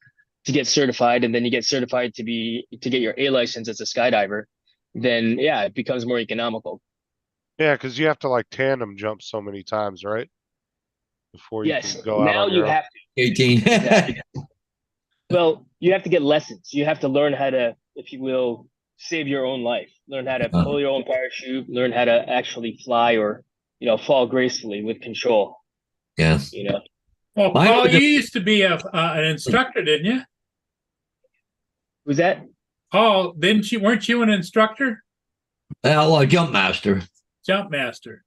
to get certified, and then you get certified to get your A license as a skydiver. Then it becomes more economical. Yeah, because you have to like tandem jump so many times, right? Before you can go out. Now you have to. 18. Exactly. Well, you have to get lessons. You have to learn how to, if you will, save your own life. Learn how to pull your own parachute. Learn how to actually fly or fall gracefully with control. Yeah. Well, Paul, you used to be an instructor, didn't you? Who's that? Paul, weren't you an instructor? Well, a jump master. Jump master.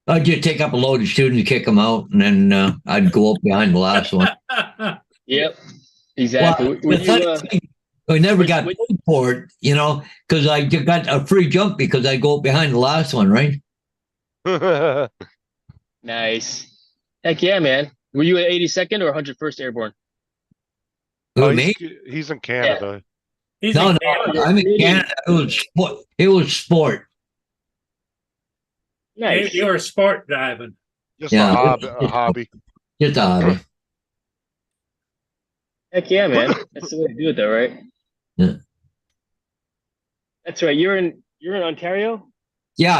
I'd just take up a load of students, kick them out, and then I'd go up behind the last one. Yep, exactly. Well, I never got paid for it, because I got a free jump because I go up behind the last one, right? Nice. Heck yeah, man. Were you at 82nd or 101st Airborne? He's in Canada. Yeah. No, I'm in Canada. It was sport. Nice. You were sport diving. Just a hobby. Just a hobby. Heck yeah, man. That's the way to do it, though, right? Yeah. That's right. You're in Ontario? Yeah.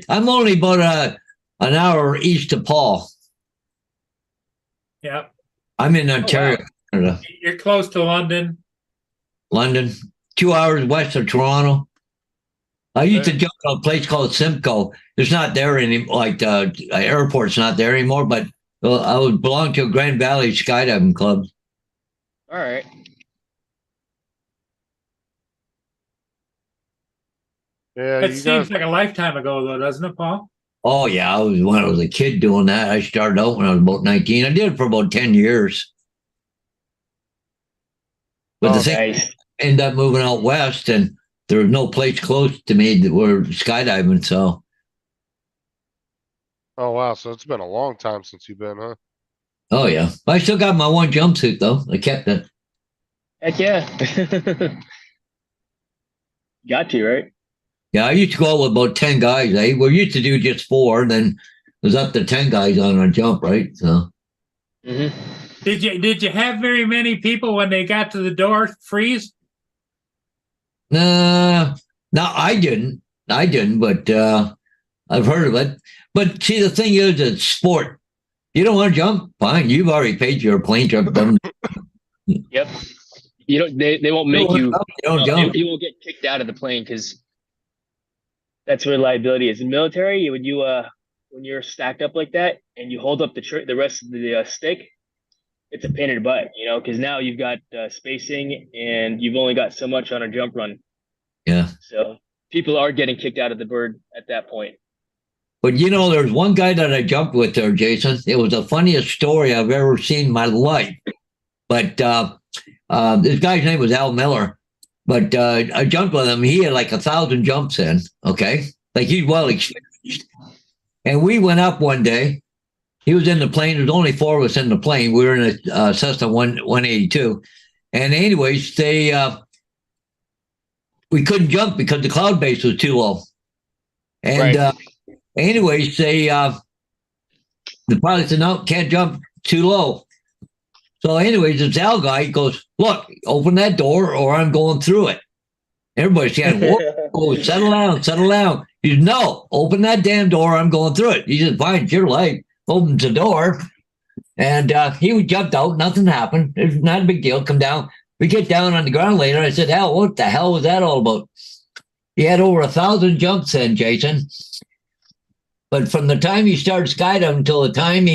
I'm only about an hour east of Paul. Yep. I'm in Ontario, Canada, You're close to London. London, 2 hours west of Toronto. I used to Okay. jump on a place called Simcoe. It's not there anymore. Like the airport's not there anymore. But I would belong to a Grand Valley skydiving club. All right. Yeah, It you seems guys, like a lifetime ago, though, doesn't it, Paul? Oh yeah, I was when I was a kid doing that. I started out when I was about 19. I did it for about 10 years. But the Oh, thing Nice. ended up moving out west, and there was no place close to me that were skydiving. So oh wow, so it's been a long time since you've been, huh? oh yeah, I still got my one jumpsuit though. I kept it. Heck yeah. Got you, right? Yeah, I used to go out with about 10 guys. We used to do just 4, and then it was up to 10 guys on a jump, right? So Mm-hmm. Did you have very many people when they got to the door freeze? no, I didn't. I didn't, but I've heard of it. But see, the thing is, it's sport. You don't want to jump? Fine. You've already paid your plane trip. Yep. You don't. They won't make you. Don't jump. You won't get kicked out of the plane because that's where liability is. In military, when you're stacked up like that and you hold up the rest of the stick, it's a pain in the butt, because now you've got spacing and you've only got so much on a jump run. Yeah. So people are getting kicked out of the bird at that point. But there's one guy that I jumped with there, Jason. It was the funniest story I've ever seen in my life. But this guy's name was Al Miller. But I jumped with him. He had like 1,000 jumps in. Okay, like he's well experienced. And we went up one day. He was in the plane. There was only 4 of us in the plane. We were in a Cessna 182. And anyways, we couldn't jump because the cloud base was too low. And Right. anyways, the pilot said, no, can't jump too low. So anyways, this Al guy goes, look, open that door or I'm going through it. Everybody's saying, whoa, settle down, settle down. He said, no, open that damn door, I'm going through it. He said, fine, it's your life. Opens the door. And he jumped out, nothing happened. It's not a big deal, come down. We get down on the ground later. I said, Al, what the hell was that all about? He had over 1,000 jumps in, Jason. But from the time he started skydiving until the time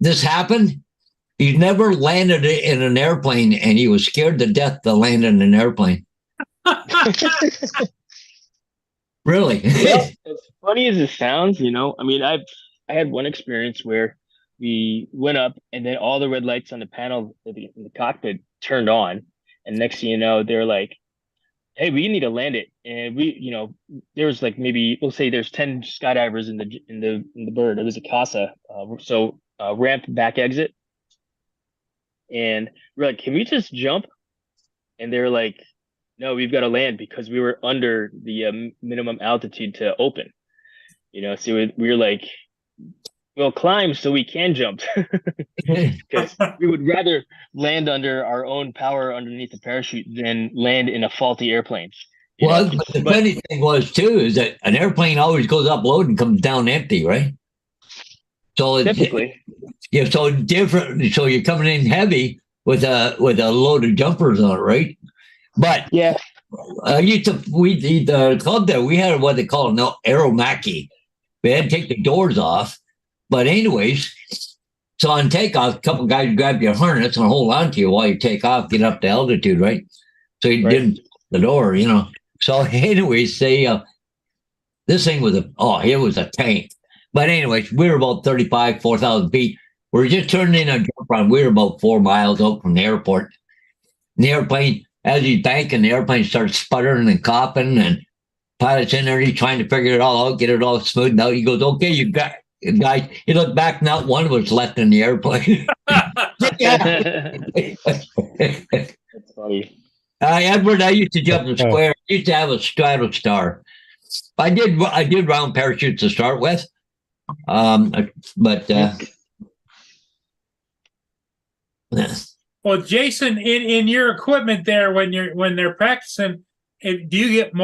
this happened, he's never landed in an airplane, and he was scared to death to land in an airplane. Really? Well, as funny as it sounds, I mean, I had one experience where we went up and then all the red lights on the panel in the cockpit turned on, and next thing you know, they're like, "Hey, we need to land it." And there's like maybe we'll say there's 10 skydivers in the bird. It was a CASA, ramp back exit, and we're like, "Can we just jump?" And they're like, no, we've got to land because we were under the minimum altitude to open. So we were like, we'll climb so we can jump because we would rather land under our own power underneath the parachute than land in a faulty airplane. Well, but the funny thing was too is that an airplane always goes up load and comes down empty, right? So typically, yeah, so different. So you're coming in heavy with a load of jumpers on it, right? But yeah, the club there, we had what they call an aeromachy. We had to take the doors off. But anyways, so on takeoff, a couple guys grab your harness and hold on to you while you take off, get up to altitude, right? So you didn't the door, So anyways, this thing was it was a tank. But anyways, we were about 4,000 feet. We were just turning in a jump run. We were about 4 miles out from the airport. And the airplane, as he's banking, the airplane starts sputtering and coughing, and pilot's in there, he's trying to figure it all out, get it all smoothed out. He goes, okay, you got it, guys. He looked back, not one was left in the airplane. That's funny. Edward, I used to jump the square. I used to have a Stratostar. I did round parachutes to start with. Well, Jason, in your equipment there, when they're practicing, do you get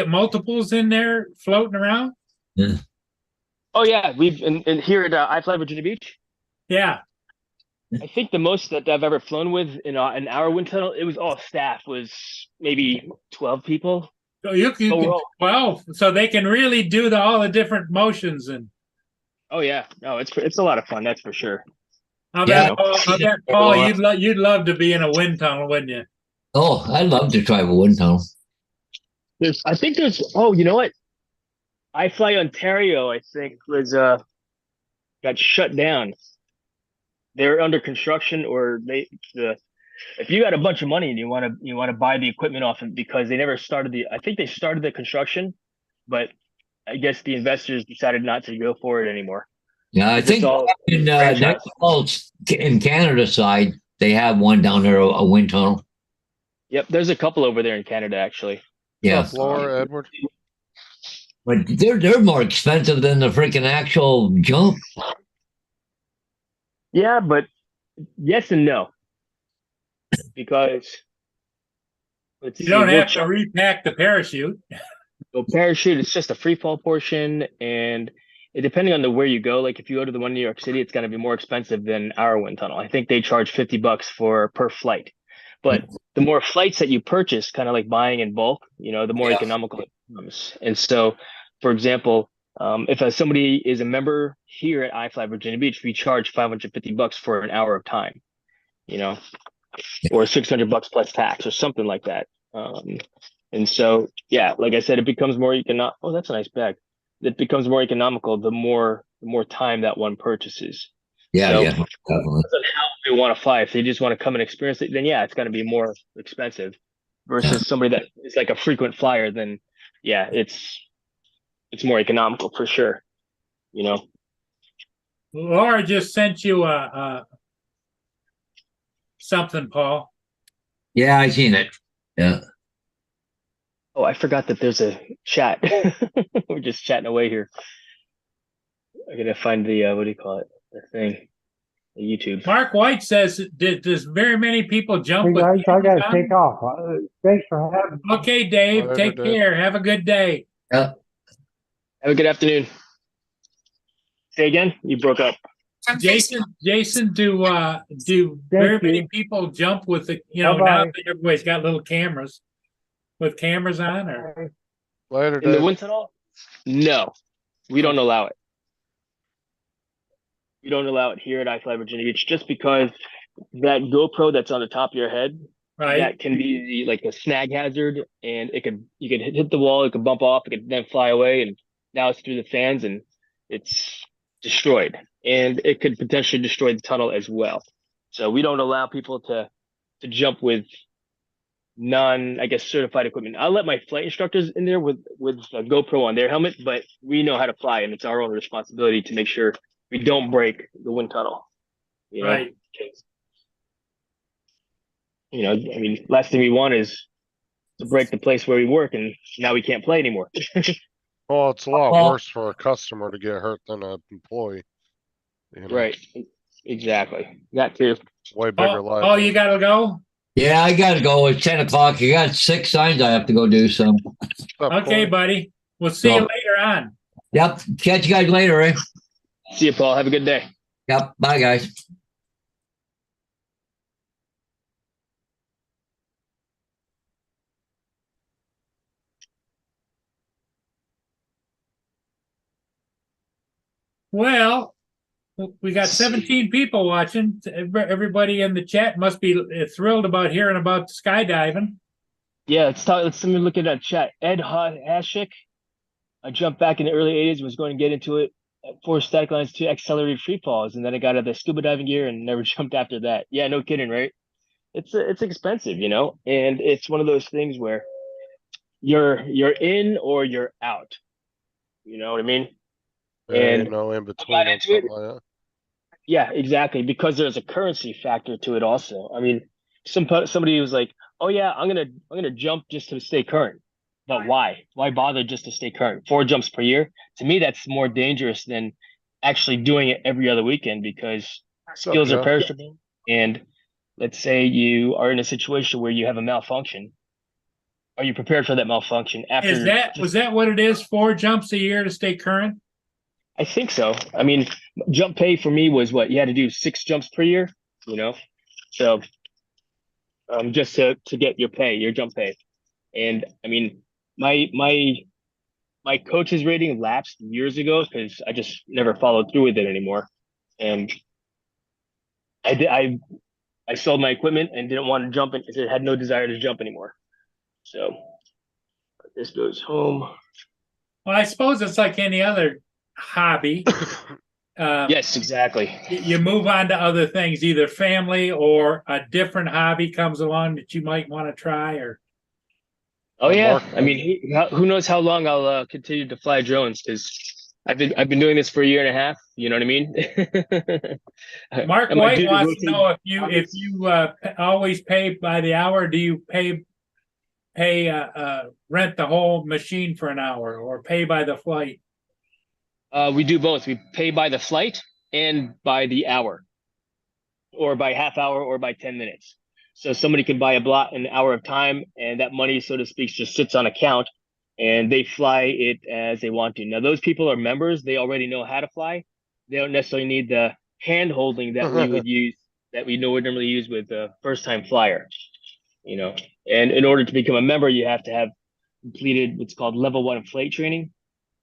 multiples in there floating around? Yeah. Oh yeah, we've in here at I Fly Virginia Beach. Yeah. I think the most that I've ever flown with in an hour wind tunnel, it was all staff, was maybe 12 people. So you Oh, can well. 12, so they can really do all the different motions. And Oh yeah, no, it's a lot of fun, that's for sure. I Yeah. bet, I bet Paul, you'd love to be in a wind tunnel, wouldn't you? Oh, I'd love to try a wind tunnel. I think there's. Oh, you know what? iFly Ontario, I think, was got shut down. They're under construction, or if you got a bunch of money and you want to buy the equipment off them, because they never started I think they started the construction, but I guess the investors decided not to go for it anymore. Yeah, I It's think all in franchise. next Falls, in Canada side, they have one down there, a wind tunnel. Yep, there's a couple over there in Canada actually. Yeah, What's up, Laura, Edward? but they're more expensive than the freaking actual jump. Yeah, but yes and no, because let's You see, don't we'll have to repack the parachute. So parachute, it's just a free fall portion, and depending on where you go, like if you go to the one in New York City, it's going to be more expensive than our wind tunnel. I think they charge $50 per flight, but the more flights that you purchase, kind of like buying in bulk, the more economical it becomes. And so, for example, if somebody is a member here at iFly Virginia Beach, we charge $550 for an hour of time, or $600 plus tax or something like that. And so, yeah, like I said, it becomes more economic. Oh, that's a nice bag. It becomes more economical the more time that one purchases. Yeah, So, yeah, definitely. depends on how they want to fly. If they just want to come and experience it, then yeah, it's going to be more expensive. Versus somebody that is like a frequent flyer, then yeah, it's more economical for sure. Laura just sent you something, Paul. Yeah, I seen it. Yeah. Oh, I forgot that there's a chat. We're just chatting away here. I gotta find the what do you call it? The thing. The YouTube. Mark White says there's very many people jump Hey with guys, I gotta cameras take off. Thanks for having me. on. Okay, Dave, Later, take Dave. care. Have a good day. Yeah. Have a good afternoon. Say again? You broke up. Jason, do very Thank many you. people jump with the now Bye-bye. that everybody's got little cameras with cameras on, or Later, In the Dave. wind tunnel? No, we don't allow it. We don't allow it here at iFly Virginia Beach, just because that GoPro that's on the top of your head, right? that can be like a snag hazard, and you could hit the wall, it could bump off, it could then fly away, and now it's through the fans and it's destroyed, and it could potentially destroy the tunnel as well. So we don't allow people to jump with I guess, certified equipment. I'll let my flight instructors in there with a GoPro on their helmet, but we know how to fly, and it's our own responsibility to make sure we don't break the wind tunnel. Right. I mean, last thing we want is to break the place where we work, and now we can't play anymore. Well, it's a lot Well- worse for a customer to get hurt than an employee. Right. Exactly. That too. Way bigger Oh, liability. you gotta go. Yeah, I gotta go. It's 10 o'clock. I got 6 signs I have to go do. So, What's up, Okay, Corey? buddy. We'll see you So- later on. yep. Catch you guys later, eh? See you, Paul. Have a good day. Yep. Bye, guys. Well, we got 17 people watching. Everybody in the chat must be thrilled about hearing about skydiving. Yeah, let's look at that chat. Ed Hashik. I jumped back in the early 80s and was going to get into it at 4 static lines to accelerated free falls, and then I got out of the scuba diving gear and never jumped after that. Yeah, no kidding, right? It's expensive, and it's one of those things where you're in or you're out. You know what I mean? There ain't And no in I between got on into it. something like that. Yeah, exactly. Because there's a currency factor to it also. I mean, somebody was like, "Oh yeah, I'm gonna jump just to stay current." But why? Why bother just to stay current? 4 jumps per year. To me, that's more dangerous than actually doing it every other weekend, because What's up, skills are Jeff? perishable. And let's say you are in a situation where you have a malfunction. Are you prepared for that malfunction after? Was that what it is? 4 jumps a year to stay current? I think so. I mean, jump pay for me was what you had to do 6 jumps per year. you know? So, just to get your pay, your jump pay. And I mean, my coach's rating lapsed years ago because I just never followed through with it anymore. And I sold my equipment and didn't want to jump in. It had no desire to jump anymore. So this goes home. Well, I suppose it's like any other hobby. Yes, exactly. You move on to other things, either family or a different hobby comes along that you might want to try. Or Oh Yeah, yeah, Mark, I mean, who knows how long I'll continue to fly drones? Because I've been doing this for a year and a half. You know what I mean? Mark Am I White due to wants to rotate know if hobbies? you always pay by the hour. Do you pay rent the whole machine for an hour, or pay by the flight? We do both. We pay by the flight and by the hour, or by half hour, or by 10 minutes. So somebody can buy an hour of time, and that money, so to speak, just sits on account, and they fly it as they want to. Now, those people are members; they already know how to fly. They don't necessarily need the hand holding that we would use, that we normally use with a first time flyer. You know, and in order to become a member, you have to have completed what's called level 1 flight training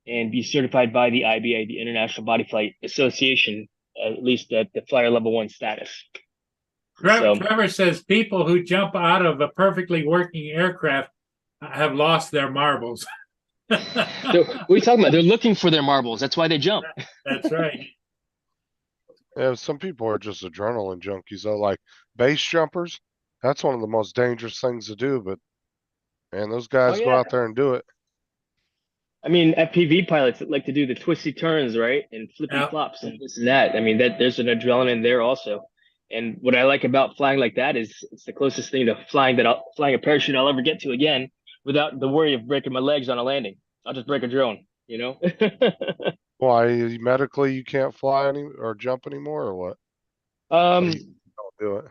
and be certified by the IBA, the International Body Flight Association, at least at the flyer level 1 status. So, Trevor says people who jump out of a perfectly working aircraft have lost their marbles. what are you talking about? They're looking for their marbles. That's why they jump. That's right. Yeah, some people are just adrenaline junkies though, like base jumpers. That's one of the most dangerous things to do, but man, those guys go yeah. out there and do it. I mean, FPV pilots that like to do the twisty turns, right? And flippy Yeah. flops and this and that. I mean, there's an adrenaline there also. And what I like about flying like that is it's the closest thing to flying a parachute I'll ever get to again without the worry of breaking my legs on a landing. I'll just break a drone, you know? Why medically you can't fly any or jump anymore or what? Um, You don't do it.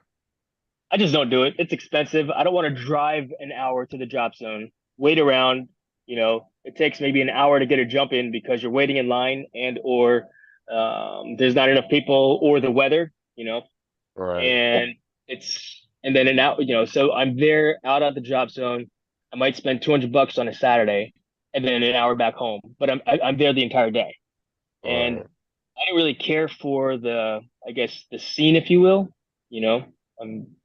I just don't do it. It's expensive. I don't want to drive an hour to the drop zone, wait around. You know, it takes maybe an hour to get a jump in because you're waiting in line and or there's not enough people or the weather. You know, Right. and and then an hour. You know, so I'm there out at the drop zone. I might spend $200 on a Saturday and then an hour back home, but I'm there the entire day, and Right. I didn't really care for I guess, the scene, if you will. You know,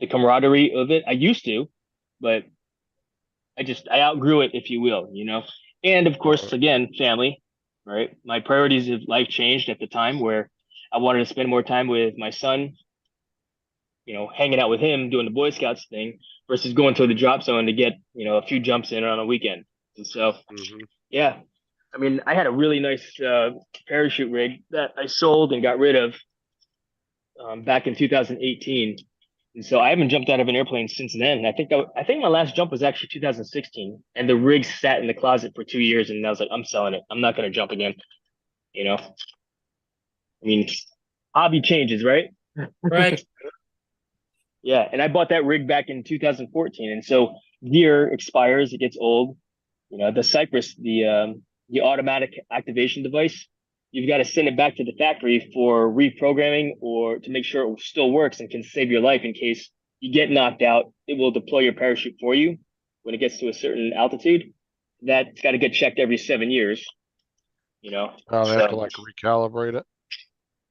the camaraderie of it. I used to, but I outgrew it, if you will, you know. And of course, again, family, right? My priorities of life changed at the time where I wanted to spend more time with my son, you know, hanging out with him, doing the Boy Scouts thing versus going to the drop zone to get, you know, a few jumps in on a weekend. And so, yeah, I mean, I had a really nice parachute rig that I sold and got rid of back in 2018. And so I haven't jumped out of an airplane since then. I think my last jump was actually 2016, and the rig sat in the closet for 2 years, and I was like, I'm selling it. I'm not going to jump again. You know, I mean, hobby changes, right? Right. Yeah, and I bought that rig back in 2014, and so gear expires, it gets old. You know, the Cypress, the automatic activation device, you've got to send it back to the factory for reprogramming or to make sure it still works and can save your life in case you get knocked out. It will deploy your parachute for you when it gets to a certain altitude. That's got to get checked every 7 years, you know. Oh, they have to So, like recalibrate it.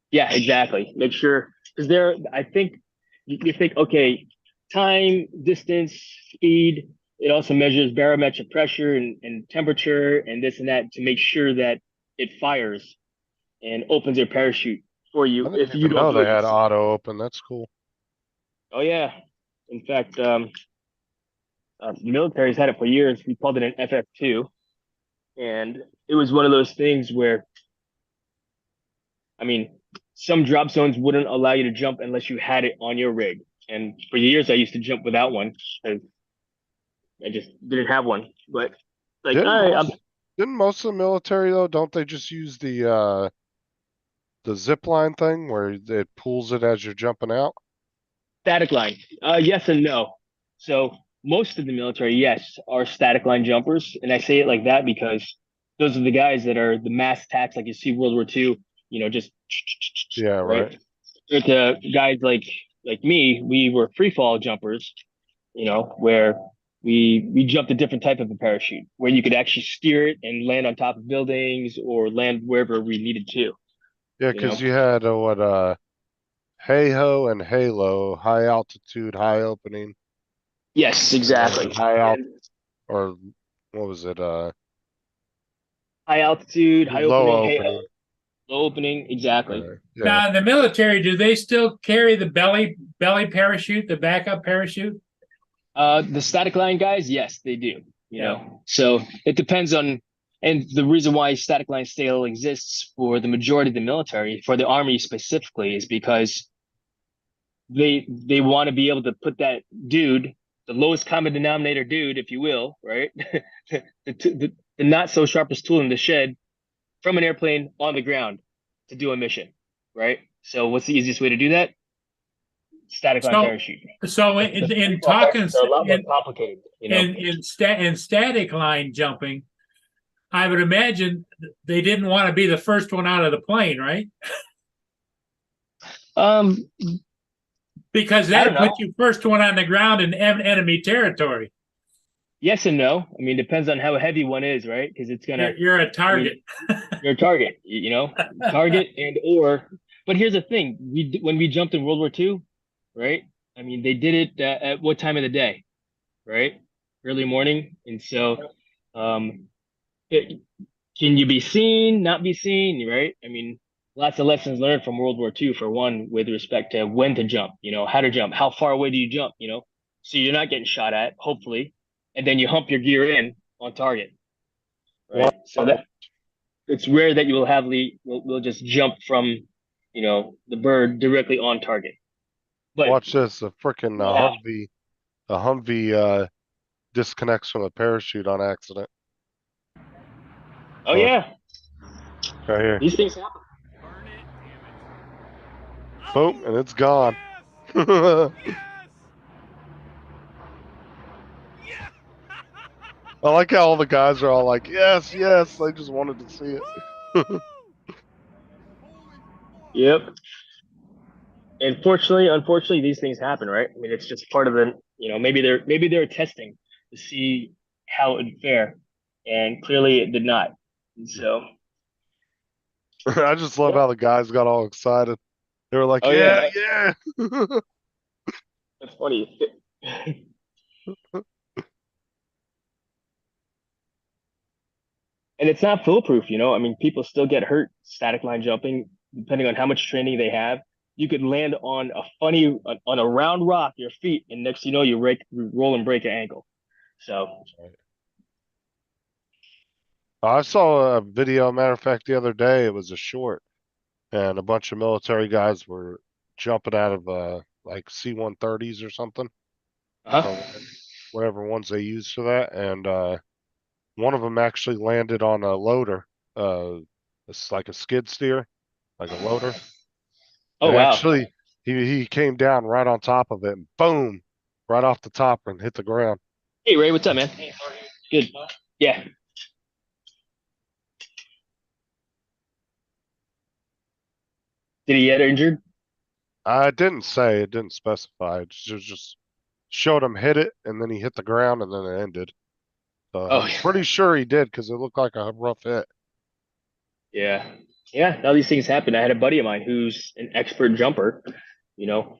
yeah, exactly. Make sure, because I think you think, okay, time, distance, speed. It also measures barometric pressure and temperature and this and that to make sure that it fires and opens your parachute for I you didn't if you even know don't do they it had yourself. auto open. That's cool. Oh yeah. In fact, military's had it for years. We called it an FF2, and it was one of those things where, I mean, some drop zones wouldn't allow you to jump unless you had it on your rig. And for years, I used to jump without one because I just didn't have one. But like, Didn't all right, most, didn't most of the military though, don't they just use the zip line thing where it pulls it as you're jumping out? static line. Yes and no. So most of the military, yes, are static line jumpers, and I say it like that because those are the guys that are the mass attacks, like you see World War II. You know, just Yeah, right. With the guys like like me, we were free fall jumpers, where we jumped a different type of a parachute where you could actually steer it and land on top of buildings or land wherever we needed to. Yeah, You know? because you had Hey Ho and Halo, high altitude, high opening, Yes, exactly. high alt, And or what was it? high altitude, high Low opening, opening. low opening, exactly. Yeah. Now, in the military, do they still carry the belly parachute, the backup parachute? The static line guys, yes, they do. You Yeah. know, so it depends on, and the reason why static line still exists for the majority of the military, for the army specifically, is because they want to be able to put that dude, the lowest common denominator dude, if you will, right, the not so sharpest tool in the shed, from an airplane on the ground to do a mission, right? So what's the easiest way to do that? Static line So, parachute. so in talking They're a lot more complicated, in static line jumping, I would imagine they didn't want to be the first one out of the plane, right? Because I that don't know. puts you first one on the ground in enemy territory. Yes and no. I mean, depends on how heavy one is, right? Because it's gonna You're a target. you're a target, target and or. But here's the thing: when we jumped in World War II, right? I mean, they did it at what time of the day, right? Early morning, and so, can you be seen, not be seen, right? I mean, lots of lessons learned from World War II, for one, with respect to when to jump, how to jump, how far away do you jump, so you're not getting shot at, hopefully, and then you hump your gear in on target, right? So that it's rare that you will will just jump from, the bird directly on target. But Watch this, a freaking Humvee disconnects from the parachute on accident. oh yeah, Right here. these things happen. Boom, and it's gone. I like how all the guys are all like, yes, yes. They just wanted to see it. Yep. And unfortunately, these things happen, right? I mean, it's just part of the, maybe they're testing to see how it would fare, and clearly it did not. And so, I just love how the guys got all excited. They were like, Oh, yeah, yeah. yeah. That's funny. And it's not foolproof, I mean, people still get hurt static line jumping, depending on how much training they have. You could land on a round rock, your feet, and next you know, you roll and break your ankle. So, I saw a video, matter of fact, the other day. It was a short, and a bunch of military guys were jumping out of like C-130s or something, whatever ones they use for that, and one of them actually landed on a loader. It's like a skid steer, like a loader. oh And wow. actually, he came down right on top of it, and boom, right off the top and hit the ground. Hey Ray, what's up, man? Good. Yeah. Did he get injured? I didn't say, it didn't specify. It just showed him hit it, and then he hit the ground, and then it ended. So Oh, I'm yeah. pretty sure he did, because it looked like a rough hit. Yeah. Yeah. Now these things happen. I had a buddy of mine who's an expert jumper.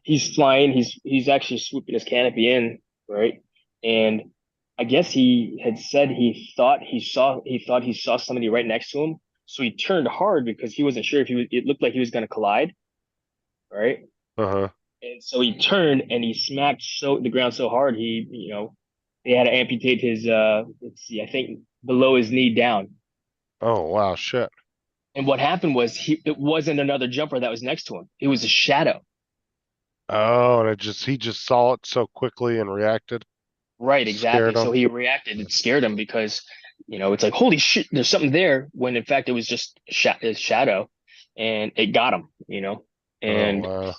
He's flying, he's actually swooping his canopy in, right? And I guess he had said he thought he saw somebody right next to him. So he turned hard because he wasn't sure if it looked like he was gonna collide, right? Uh-huh. And so he turned and he smacked the ground so hard they had to amputate his let's see, I think below his knee down. Oh, wow, shit. And what happened was it wasn't another jumper that was next to him. It was a shadow. Oh, and he just saw it so quickly and reacted. Right, exactly. Scared him. So he reacted. It scared him because, it's like, holy shit, there's something there, when in fact it was just a shadow, and it got him, and Oh,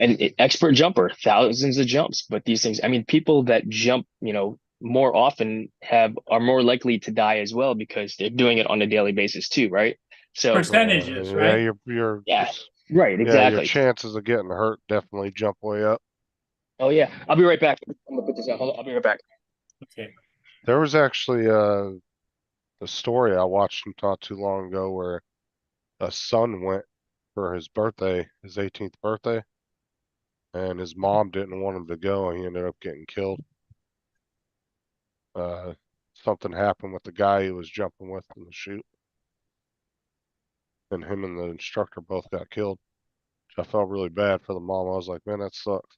wow. expert jumper, thousands of jumps. But these things, I mean, people that jump, more often are more likely to die as well, because they're doing it on a daily basis too, right? So Percentages, Yeah, right? you're yeah, Right, Yeah, your exactly. chances of getting hurt definitely jump way up. Oh yeah, I'll be right back. I'm gonna put this out. Hold on, I'll be right back. Okay. There was actually a story I watched not too long ago where a son went for his birthday, his 18th birthday, and his mom didn't want him to go, and he ended up getting killed. Something happened with the guy he was jumping with in the chute, and him and the instructor both got killed. I felt really bad for the mom. I was like, man, that sucks.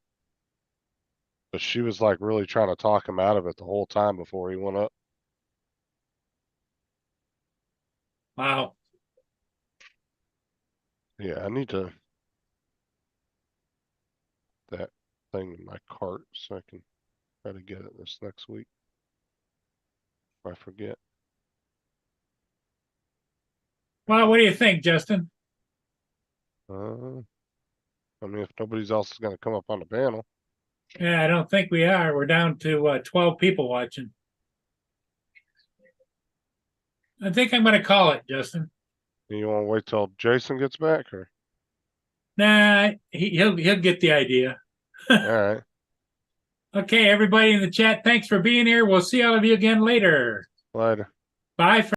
But she was like really trying to talk him out of it the whole time before he went up. Wow. Yeah, I need to that thing in my cart so I can try to get it this next week. If I forget. Well, what do you think, Justin? I mean, if nobody's else is going to come up on the panel, Yeah, I don't think we are. We're down to 12 people watching. I think I'm going to call it, Justin. you want to wait till Jason gets back, or Nah, he'll get the idea. all right, Okay, everybody in the chat, thanks for being here. We'll see all of you again later. later. Bye.